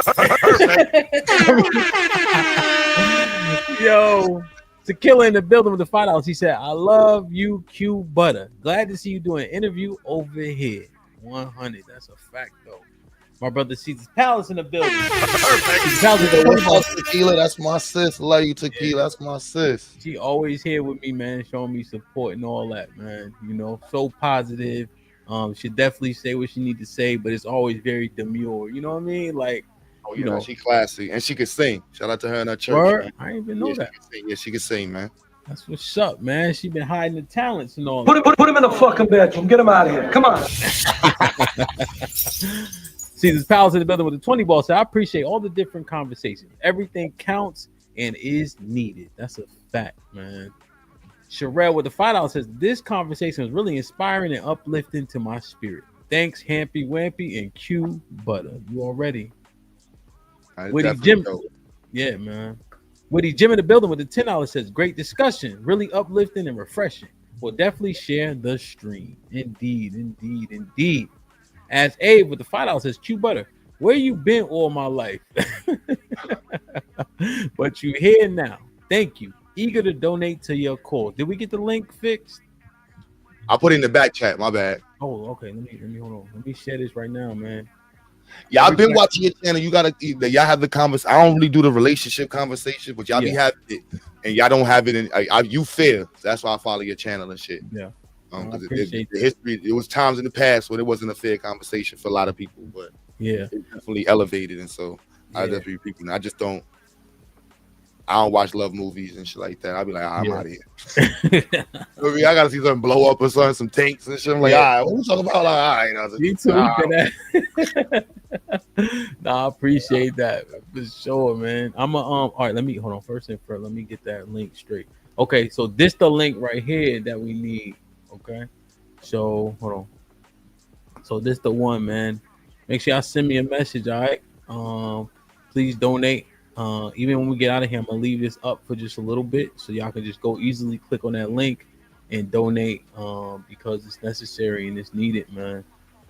Yo, Tequila in the building with the $5. He said, I love you, quebutter. Glad to see you doing an interview over here. 100. That's a fact, though. My brother Caesar's Palace in the building. Tequila, that's my sis. Love you, Tequila. That's my sis. She always here with me, man, showing me support and all that, man. So positive. She definitely say what she need to say, but it's always very demure. You know what I mean? Like, she classy and she can sing. Shout out to her in her church. Word? I didn't even know that. She can sing, man. That's what's up, man. She been hiding the talents and all. Put him in the fucking bedroom. Get him out of here. Come on. See, this Palace in the building with the 20 ball. So I appreciate all the different conversations. Everything counts and is needed. That's a fact, man. Sherelle with the $5 says, this conversation was really inspiring and uplifting to my spirit. Thanks, Hampy Wampy and quebutter. You already. Woody Jim. Yeah, man. Woody Jim in the building with the $10 says, great discussion. Really uplifting and refreshing. We'll definitely share the stream. Indeed. As Abe with the $5 says, quebutter, where you been all my life? But you here now. Thank you. Eager to donate to your cause. Did we get the link fixed? I'll put it in the back chat. My bad. Oh, okay. Let me hold on. Let me share this right now, man. Yeah, I've been watching your channel. Y'all have the conversation. I don't really do the relationship conversation, but y'all be having it, and y'all don't have it in. You fair. That's why I follow your channel and shit. Yeah. Because the history, it was times in the past where it wasn't a fair conversation for a lot of people, but yeah, it definitely elevated, and so I definitely people. I just don't. I don't watch love movies and shit like that. I'll be like, I'm out of here. I gotta see something blow up or something, some tanks and shit. I'm like, all right, what we talking about? Like, all right, me too. Nah, I appreciate that for sure, man. All right. Let me hold on. First and first, let me get that link straight. Okay, so this the link right here that we need. Okay, so hold on. So this the one, man. Make sure y'all send me a message. All right. Please donate. Even when we get out of here, I'm gonna leave this up for just a little bit so y'all can just go easily click on that link and donate because it's necessary and it's needed, man.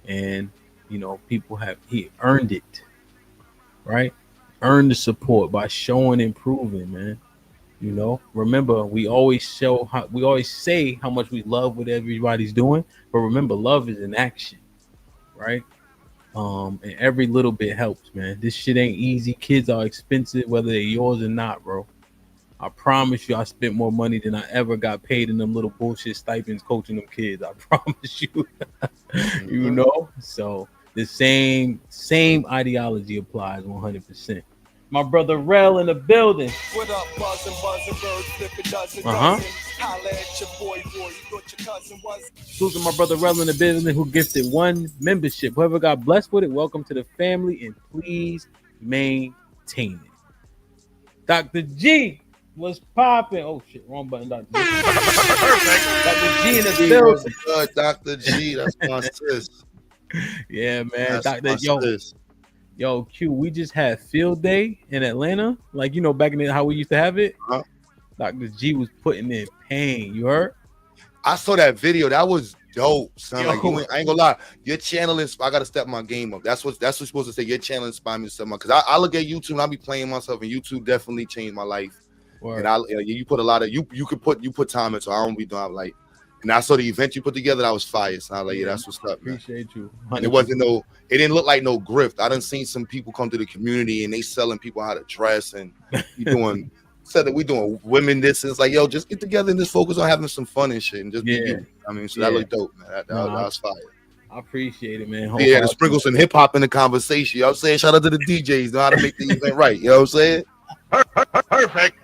And you know, he earned it, right? Earned the support by showing and proving, man. You know, remember we always say how much we love what everybody's doing, but remember, love is an action, right? And every little bit helps, man. This shit ain't easy. Kids are expensive, whether they're yours or not, bro. I promise you, I spent more money than I ever got paid in them little bullshit stipends coaching them kids. I promise you. You know, so the same ideology applies 100%. My brother Rel in the building. What up, buzzing, birds, flipping dozen. Holla at your boy, you thought your cousin was. Salute to my brother Rel in the building who gifted 1 membership. Whoever got blessed with it, welcome to the family, and please maintain it. Dr. G was popping. Oh shit, wrong button, Dr. G. Dr. G in the building. Good, Dr. G, that's my sis. Yeah, man. That's Dr. Yo, Q, we just had field day in Atlanta. Like, you know, back in the, how we used to have it. Dr. G was putting in pain. You heard? I saw that video. That was dope, son. Like, I ain't gonna lie. Your channel is. I gotta step my game up. That's what's supposed to say. Your channel inspired me to step my. Because I look at YouTube and I be playing myself, and YouTube definitely changed my life. Word. And you put a lot of you put time into. I don't be doing like. And I saw the event you put together. That was fire. So I was like, yeah, that's what's up, man. Appreciate you. And it didn't look like no grift. I done seen some people come to the community and they selling people how to dress and said that we doing women this. And it's like, yo, just get together and just focus on having some fun and shit. And just that looked dope, man. That was fire. I appreciate it, man. To sprinkle some hip hop in the conversation. You know what I'm saying? Shout out to the DJs, know how to make the event right. You know what I'm saying? Perfect.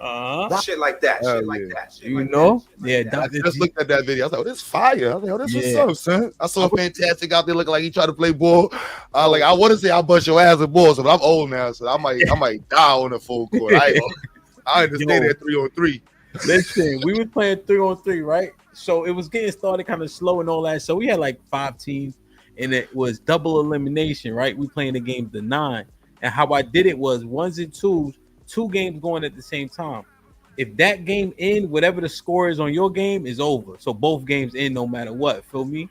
Shit like that. Shit like that. Shit you know? Yeah. I just looked at that video. I was like, oh, this is fire. I was like, oh, this is what's up, son. I saw Fantastic out there looking like he tried to play ball. I want to say I bust your ass at balls, but I'm old now, so I might die on the full court. I understand that 3-on-3. Listen, we were playing 3-on-3, right? So it was getting started kind of slow and all that. So we had like 5 teams, and it was double elimination, right? We playing the game to 9. And how I did it was 1s and 2s, 2 games going at the same time. If that game end, whatever the score is on your game is over. So both games end no matter what. Feel me?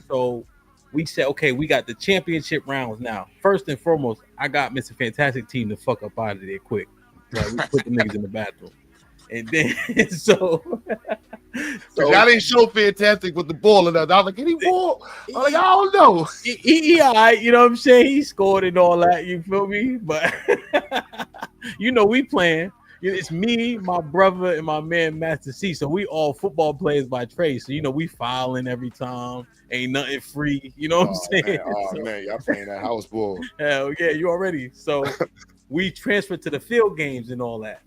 So we said, okay, we got the championship rounds now. First and foremost, I got Mr. Fantastic team to fuck up out of there quick. Like we put the niggas in the bathroom. And then so y'all didn't show Fantastic with the ball and that. I was like, any ball? I was like, I don't know. He all right, you know what I'm saying? He scored and all that, you feel me? But you know, we playing. It's me, my brother, and my man Master C. So we all football players by trade. So you know, we fouling every time. Ain't nothing free. You know what I'm saying? Man, y'all playing that house ball. Hell yeah, you already. So we transferred to the field games and all that.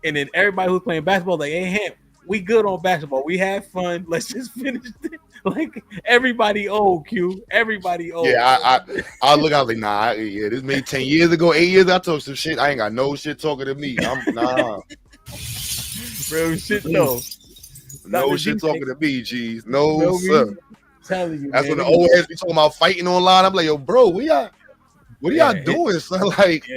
And then everybody who's playing basketball, like, hey, Hamp, we good on basketball. We had fun. Let's just finish it. Like, everybody old, Q. Everybody old. Yeah, I look out like, nah, this made 10 years ago, 8 years ago, I talked some shit. I ain't got no shit talking to me. Nah. Real shit, though. No shit talking to me, G's. No, sir. Telling you, that's when the old heads be talking about fighting online. I'm like, yo, bro, what are y'all doing, son? Like,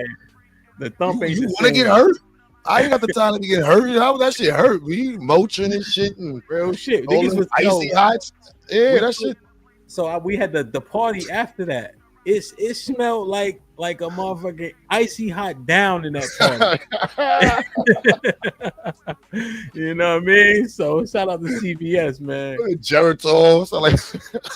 the thump ain't you want to get hurt? I ain't got the time to get hurt. How that shit hurt? We motion and shit and real shit. Niggas was icy hot. Yeah, that shit. So we had the party after that. it smelled like a motherfucking icy hot down in that party. You know what I mean? So shout out to CVS, man. Geritol, so like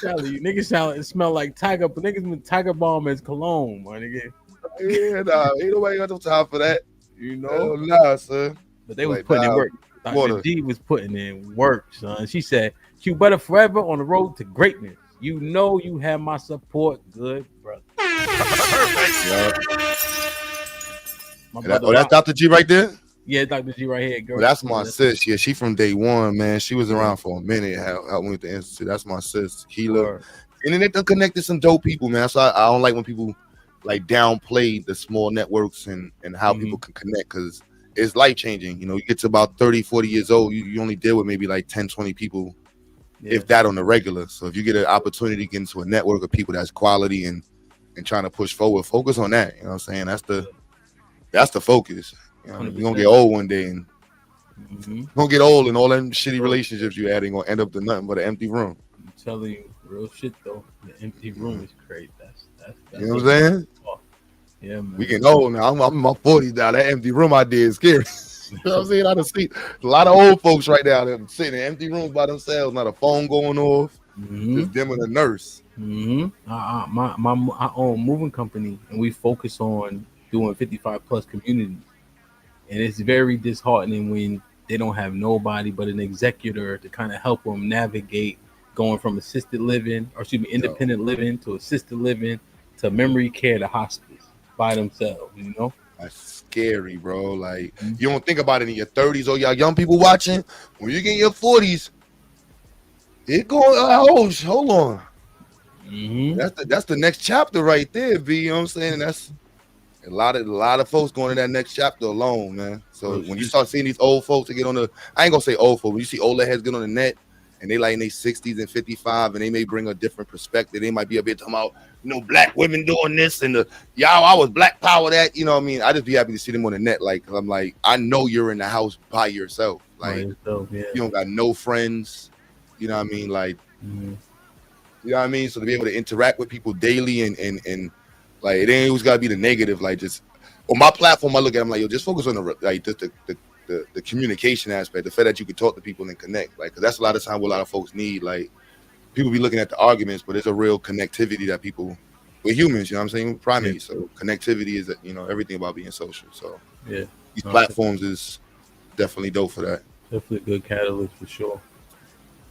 Tell you, niggas it smell like Tiger, but niggas with Tiger Balm as cologne, my nigga. yeah, nah, ain't nobody got no time for that. You know, nah, son. But they was Like, putting in work. Water. Dr. G was putting in work, son. She said, "Quebutter forever on the road to greatness. You know you have my support, good brother." That's Dr. G right there. Yeah, Dr. G right here, girl. Well, that's my sis. Yeah, she from day one, man. She was around for a minute. Helped me with the institute. That's my sis, Keela. And then they done connected some dope people, man. So I don't like when people like downplay the small networks and how people can connect, because it's life changing. You know, you get to about 30, 40 years old, you only deal with maybe like 10, 20 people, if that, on the regular. So if you get an opportunity to get into a network of people that's quality and trying to push forward, focus on that. You know what I'm saying? That's the focus. You know, you're gonna get old one day, and you're gonna get old, and all them shitty relationships you had ain't gonna end up to nothing but an empty room. I'm telling you, real shit though. The empty room is crazy. That's you know what I'm saying? Yeah, man. We getting old now. I'm in my 40s now. That empty room idea is scary. You know what I'm saying? I done see a lot of old folks right now that sitting in empty rooms by themselves, not a phone going off, just them and a nurse. I own a moving company, and we focus on doing 55 plus communities. And it's very disheartening when they don't have nobody but an executor to kind of help them navigate going from assisted living, or independent living, to assisted living, to memory care, to hospice by themselves, you know? That's scary, bro. Like, you don't think about it in your 30s, or y'all young people watching. When you get in your 40s, it going, hold on. That's the next chapter right there, B. You know what I'm saying? And that's a lot of folks going to that next chapter alone, man. So when you start seeing these old folks to get on I ain't gonna say old folks, but you see older heads get on the net and they like in their 60s and 55, and they may bring a different perspective. They might be a bit talking about, black women doing this and I was black power that, you know what I mean? I just be happy to see them on the net. Like, I'm like, I know you're in the house by yourself. Like, you don't got no friends, you know what I mean? Like, you know what I mean? So to be able to interact with people daily and like, it ain't always gotta be the negative. Like, just on my platform, I look at them like, yo, just focus on the communication aspect, the fact that you can talk to people and connect. Like, 'cause that's a lot of time what a lot of folks need. Like, people be looking at the arguments, but it's a real connectivity that we're humans, you know what I'm saying? Primates. So connectivity is, everything about being social. So these platforms is definitely dope for that. Definitely a good catalyst for sure.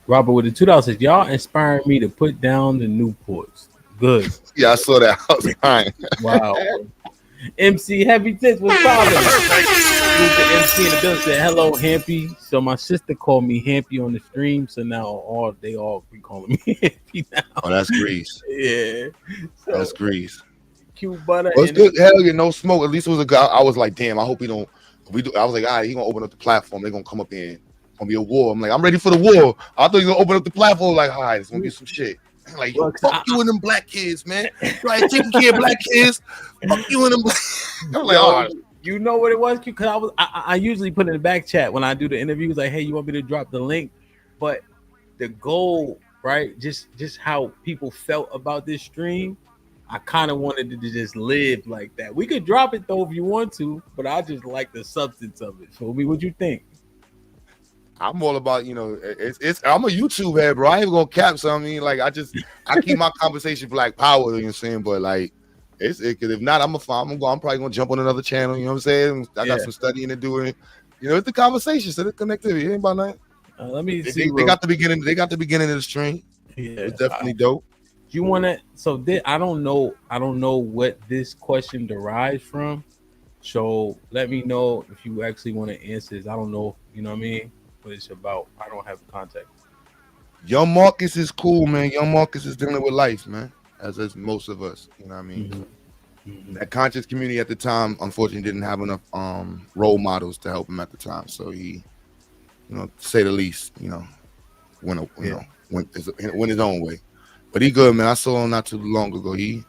Robert with the $2 says, y'all inspiring me to put down the Newports. Good. Yeah, I saw that. I was crying. Wow. MC Heavy Tits was popping. The MC in the building said, hello, Hampy. So my sister called me Hampy on the stream. So now they all be calling me Hampy now. Oh, that's Grease. Yeah. So, that's Grease. Quebutter. Well, it's good. Hell yeah, no smoke. At least it was a guy. I was like, damn, I hope he don't. I was like, all right, he gonna open up the platform. They're gonna come up in. Gonna be a war. I'm like, I'm ready for the war. I thought he was gonna open up the platform. Like, all right, it's gonna be some shit. Like, yo, fuck you and them black kids, man. Right, taking care of black kids. Fuck you and them black. I'm like, all right. You know what it was? Because I usually put in the back chat when I do the interviews, like, hey, you want me to drop the link? But the goal, right? Just how people felt about this stream, I kind of wanted to just live like that. We could drop it though if you want to, but I just like the substance of it. So, what you think? I'm all about, it's I'm a YouTube head, bro. I ain't gonna cap something. Like, I keep my conversation Black Power, you know what I'm saying? But like, cause if not, I'm probably gonna jump on another channel, you know what I'm saying? I got some studying to do, and it's the conversation, so the connectivity. It ain't about nothing. Let me see. They got the beginning of the stream. Yeah, it's definitely dope. You wanna I don't know what this question derives from. So let me know if you actually want to answer this. I don't know, you know what I mean? What it's about. I don't have the context. Young Marcus is cool, man. Young Marcus is dealing with life, man, as is most of us. You know what I mean? That conscious community at the time, unfortunately, didn't have enough role models to help him at the time. So he, to say the least, went his own way. But he good, man. I saw him not too long ago. He,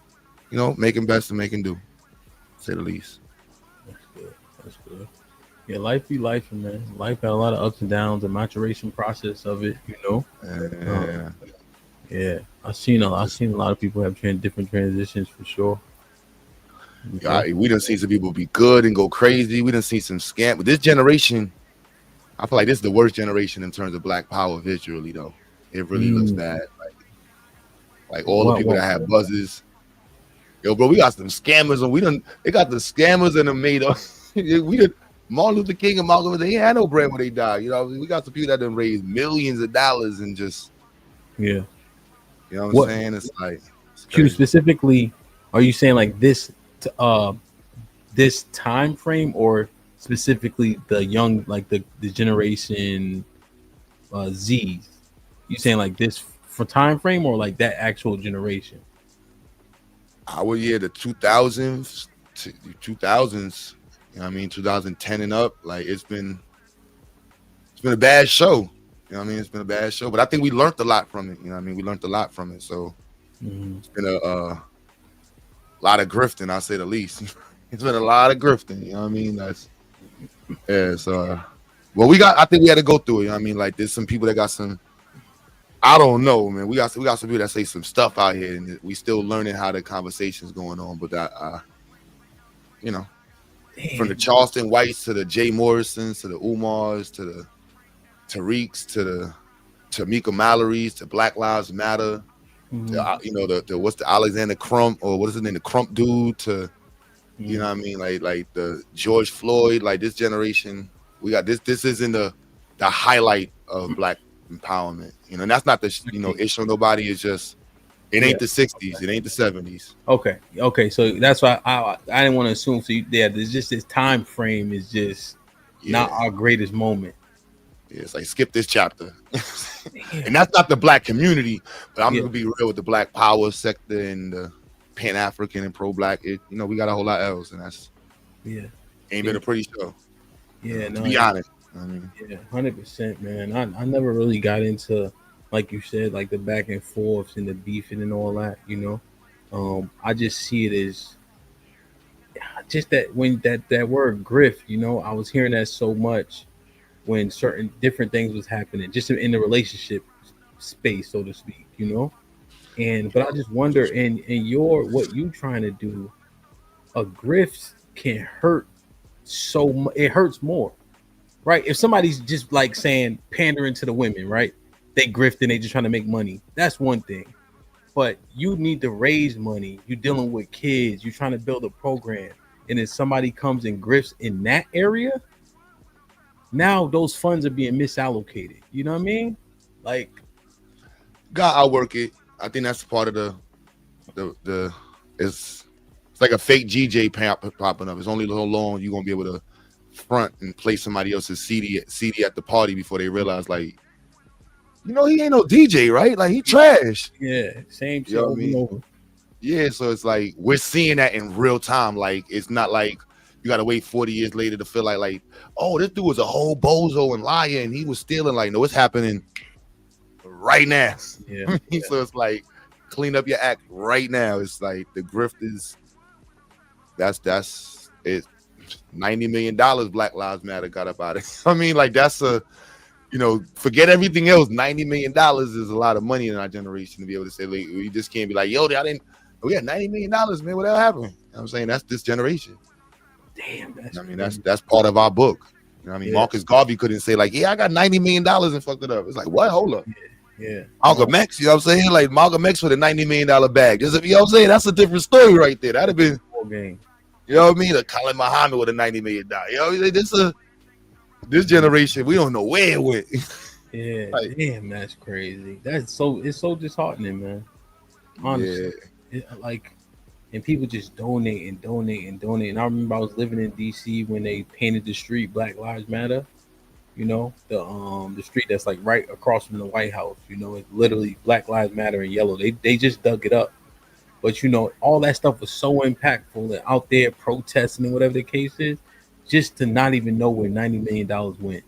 making best and making do, to say the least. That's good. Yeah, life be life, man. Life had a lot of ups and downs, the maturation process of it, Yeah, I've seen a lot of people have different transitions for sure. Yeah, we done seen some people be good and go crazy. We done seen some scam. But this generation, I feel like this is the worst generation in terms of black power visually, though. It really looks bad. Like all the people that have buzzes. Yo, bro, we got some scammers, and they got the scammers and them made up. We did Martin Luther King and Malcolm, they ain't had no bread when they died. You know, we got some people that done raised millions of dollars and just You know what I'm saying? It's like Q specifically, are you saying like this time frame, or specifically the young, like the generation Z's? You saying like this for time frame, or like that actual generation? I would the 2000s, you know what I mean, 2010 and up. Like it's been a bad show. You know what I mean? It's been a bad show, but I think we learned a lot from it. You know what I mean? We learned a lot from it. So it's been a lot of grifting, I'll say the least. It's been a lot of grifting. You know what I mean? So I think we had to go through it. You know what I mean? Like there's some people that got some, I don't know, man. We got some people that say some stuff out here, and we still learning how the conversation's going on. But you know, from the Charleston Whites to the Jay Morrisons to the Umars to the Tariqs to the Tamika Mallory's to Black Lives Matter, to, you know, the what's the Alexander Crump, or what is his name, the Crump dude, to you know what I mean, like the George Floyd. Like this generation, we got this. This isn't the highlight of Black empowerment, you know, and that's not the issue. Nobody is just. It ain't the 60s. It ain't the 70s. Okay. So that's why I didn't want to assume. So there's just this time frame is just not our greatest moment. Yeah, it's like skip this chapter, and that's not the Black community. But I'm gonna be real with the Black power sector and the Pan African and pro Black. You know, we got a whole lot else, and that's ain't been a pretty show. Yeah, to be honest. I mean, 100%, man. I never really got into, like you said, like the back and forths and the beefing and all that, you know. I just see it as just that when that word grift, you know, I was hearing that so much when certain different things was happening, just in the relationship space, so to speak, you know. But I just wonder, in what you trying to do, a grift can hurt so much. It hurts more, right? If somebody's just like saying pandering to the women, right? They grifting, they just trying to make money. That's one thing. But you need to raise money. You're dealing with kids. You're trying to build a program. And then somebody comes and grifts in that area, now those funds are being misallocated. You know what I mean? Like, God, I'll work it. I think that's part of the it's like a fake GJ popping up. It's only so long you're gonna be able to front and play somebody else's CD at the party before they realize, like, you know, he ain't no DJ, right? Like, he trash. Yeah, same shit. You know what I mean? Yeah, so it's like we're seeing that in real time. Like, it's not like you gotta wait 40 years later to feel like, oh, this dude was a whole bozo and liar and he was stealing. Like, no, it's happening right now. Yeah. So it's like, clean up your act right now. It's like the grift is that's it. $90 million Black Lives Matter got up out of it. I mean, like, that's a, you know, forget everything else. $90 million is a lot of money in our generation to be able to say, like, we just can't be like, yo, we had $90 million, man. What the hell happened? You know what I'm saying? That's this generation. Damn, that's part of our book. You know what I mean? Marcus Garvey couldn't say, like, yeah, I got $90 million and fucked it up. It's like, what? Hold up. Yeah. Malcolm X, you know what I'm saying? Like, Malcolm X with a $90 million bag. Just, you know what I'm saying? That's a different story right there. That'd have been, you know what I mean? A Colin Muhammad with a $90 million. You know what I mean? This generation, we don't know where it went. Yeah, like, damn, that's crazy. It's so disheartening, man. Honestly, and people just donate. And I remember I was living in DC when they painted the street Black Lives Matter. You know, the street that's like right across from the White House. You know, it's literally Black Lives Matter in yellow. They just dug it up. But, you know, all that stuff was so impactful and out there protesting and whatever the case is, just to not even know where $90 million went.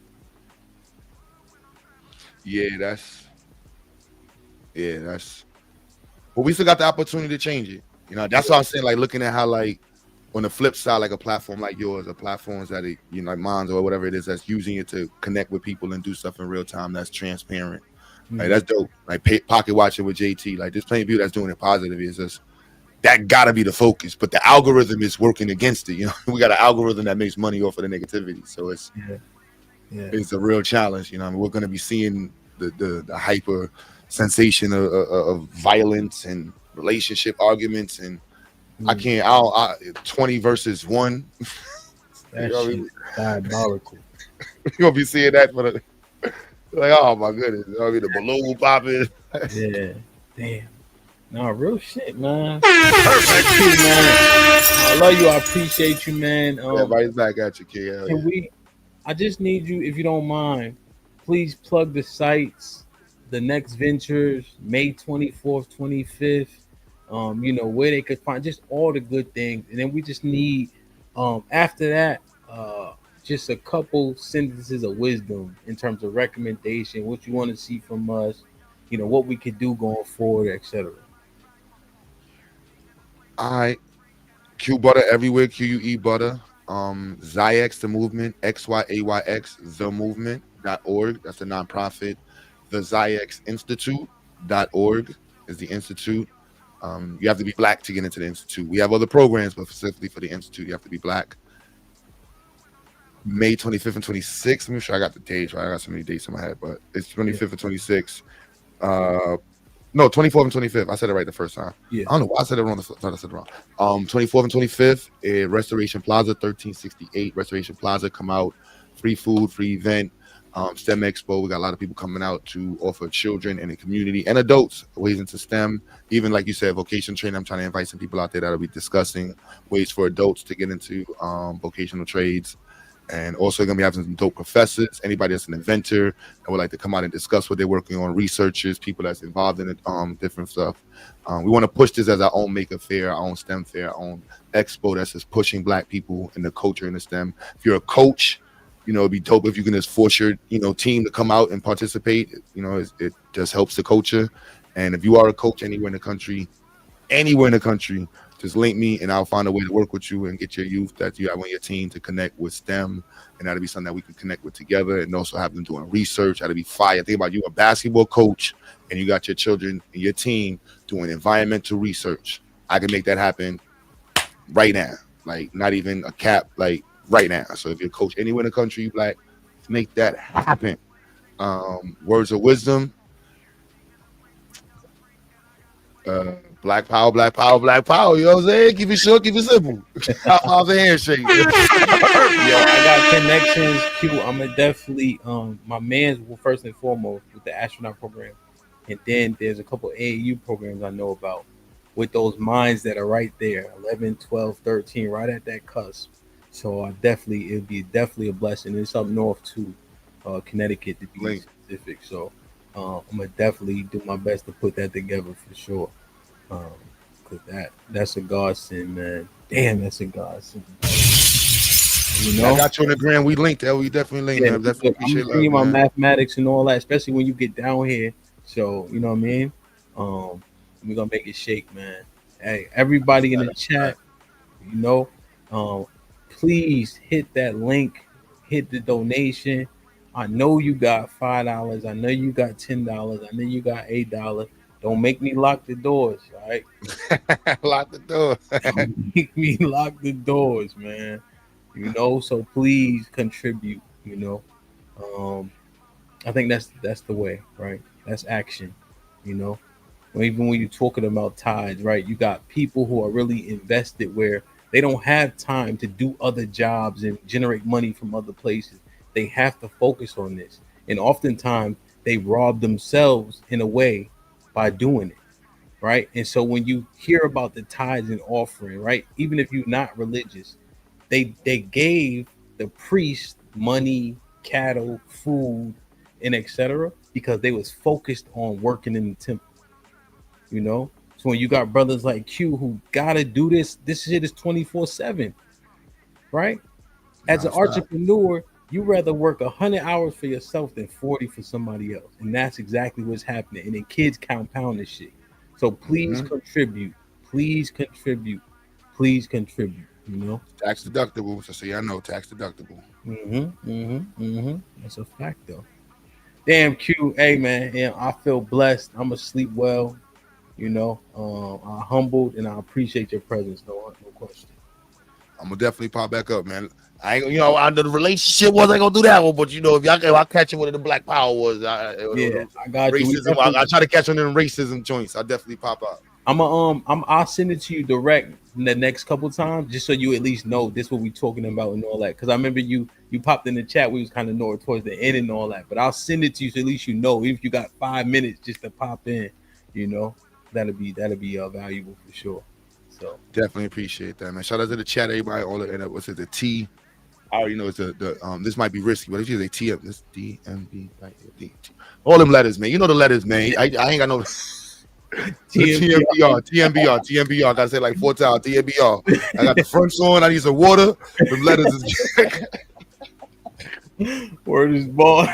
But we still got the opportunity to change it. You know, that's what I'm saying. Like, looking at how, like, on the flip side, like a platform like yours, or platforms that, like mine or whatever it is, that's using it to connect with people and do stuff in real time that's transparent. Like that's dope. Like pocket watching with JT. Like there's plenty of people that's doing it positive. It's just that gotta be the focus. But the algorithm is working against it. You know, we got an algorithm that makes money off of the negativity. So it's a real challenge. You know, I mean, we're gonna be seeing the hyper sensation of violence and relationship arguments, and I 20 versus 1. That shit diabolical. You're gonna be seeing that for the like, oh my goodness, I mean the balloon popping. Yeah, damn. No, real shit, man. Perfect, man. I love you. I appreciate you, man. Right back at you, kid. Can we? I just need you, if you don't mind, please plug the sites, the next ventures, May 24th, 25th. You know, where they could find just all the good things, and then we just need after that just a couple sentences of wisdom in terms of recommendation, what you want to see from us, you know, what we could do going forward, etc. All right, quebutter everywhere, QUE butter. Xayx the movement, XYAYX the movement.org. That's a nonprofit. The Xayx Institute.org is the institute. You have to be black to get into the institute. We have other programs, but specifically for the institute, you have to be black. May 25th and 26th. I'm sure I got the dates right. I got so many dates in my head, but it's 25th and 26th. No, 24th and 25th. I said it right the first time. Yeah. I don't know why I said it wrong. I said it wrong. 24th and 25th, Restoration Plaza, 1368 Restoration Plaza. Come out. Free food, free event. STEM Expo. We got a lot of people coming out to offer children and the community and adults ways into STEM. Even like you said, vocational training. I'm trying to invite some people out there that'll be discussing ways for adults to get into vocational trades. And also going to be having some dope professors, anybody that's an inventor that would like to come out and discuss what they're working on, researchers, people that's involved in it, different stuff. We want to push this as our own maker fair, our own STEM fair, our own expo that's just pushing black people in the culture in the STEM. If you're a coach, you know, it'd be dope if you can just force your, you know, team to come out and participate. You know, it just helps the culture. And if you are a coach anywhere in the country, just link me and I'll find a way to work with you and get your youth that you have on your team to connect with STEM. And that'll be something that we can connect with together, and also have them doing research. That'll be fire. Think about you, a basketball coach, and you got your children and your team doing environmental research. I can make that happen right now. Like not even a cap, like right now. So if you're a coach anywhere in the country, you black, make that happen. Words of wisdom. Black power, black power, black power. You know what I'm saying? Keep it short, keep it simple. How's the handshake? Yo, I got connections. Q, I'm gonna definitely my man's first and foremost with the astronaut program, and then there's a couple AAU programs I know about with those minds that are right there, 11, 12, 13, right at that cusp. So it'd be definitely a blessing. It's up north too, Connecticut to be specific. So I'm gonna definitely do my best to put that together for sure. Cause that's a godsend, man. Damn, that's a godsend. You know, I got you on the gram. We linked that. We definitely linked. Yeah, man. Definitely appreciate I'm my mathematics and all that, especially when you get down here. So you know what I mean. We're gonna make it shake, man. Hey, everybody in the chat, you know, please hit that link, hit the donation. I know you got $5. I know you got $10. I know you got $8. Don't make me lock the doors, all right? Lock the door. Don't make me lock the doors, man. You know, so please contribute. You know, I think that's the way, right? That's action. You know, even when you're talking about tides, right? You got people who are really invested where they don't have time to do other jobs and generate money from other places. They have to focus on this, and oftentimes they rob themselves in a way by doing it, right? And so when you hear about the tithes and offering, right, even if you're not religious, they gave the priest money, cattle, food, and etc. because they was focused on working in the temple. You know, so when you got brothers like Q who gotta do this shit is 24/7, right? As an entrepreneur, you rather work 100 hours for yourself than 40 for somebody else, and that's exactly what's happening. And then kids compound this shit. So please contribute, please contribute, please contribute. You know, tax deductible. So y'all know tax deductible. That's a fact, though. Damn Q, hey man, yeah, I feel blessed. I'm gonna sleep well. You know, I'm humbled and I appreciate your presence. No question. I'm gonna definitely pop back up, man. I ain't, the relationship wasn't gonna do that one, but if I catch you with the Black Power was, I got racism. you. I try to catch on them racism joints. I definitely pop up. I'll send it to you direct the next couple times, just so you at least know this what we talking about and all that. Because I remember you popped in the chat. We was kind of north towards the end and all that, but I'll send it to you so at least you know. Even if you got 5 minutes just to pop in, that'll be valuable for sure. So definitely appreciate that, man. Shout out to the chat, everybody. All the what's it? The T. I already know it's the this might be risky, but if you say T, this DMB, D. All them letters, man. You know the letters, man. I ain't got no TMBR. I gotta say like 4 times. TMBR. I got the fronts on. I need some water. The letters is word is born.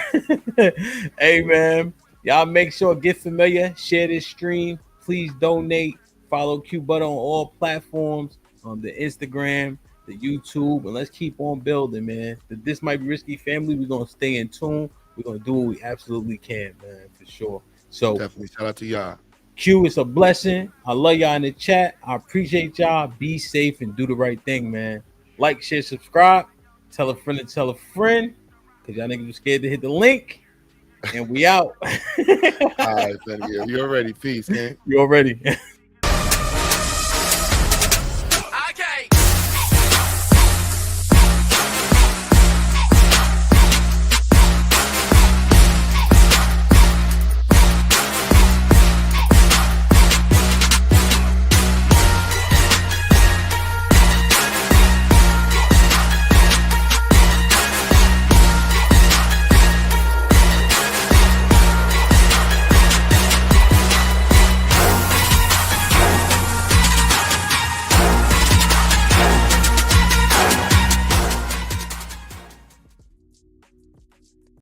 Hey man, y'all make sure get familiar, share this stream, please donate. Follow quebutter on all platforms, the Instagram, the YouTube, and let's keep on building, man. This might be risky family. We're gonna stay in tune. We're gonna do what we absolutely can, man, for sure. So definitely shout out to y'all. Q, it's a blessing. I love y'all in the chat. I appreciate y'all. Be safe and do the right thing, man. Like, share, subscribe. Tell a friend to tell a friend, because y'all niggas were scared to hit the link. And we out. All right, you already. Peace, man. You already.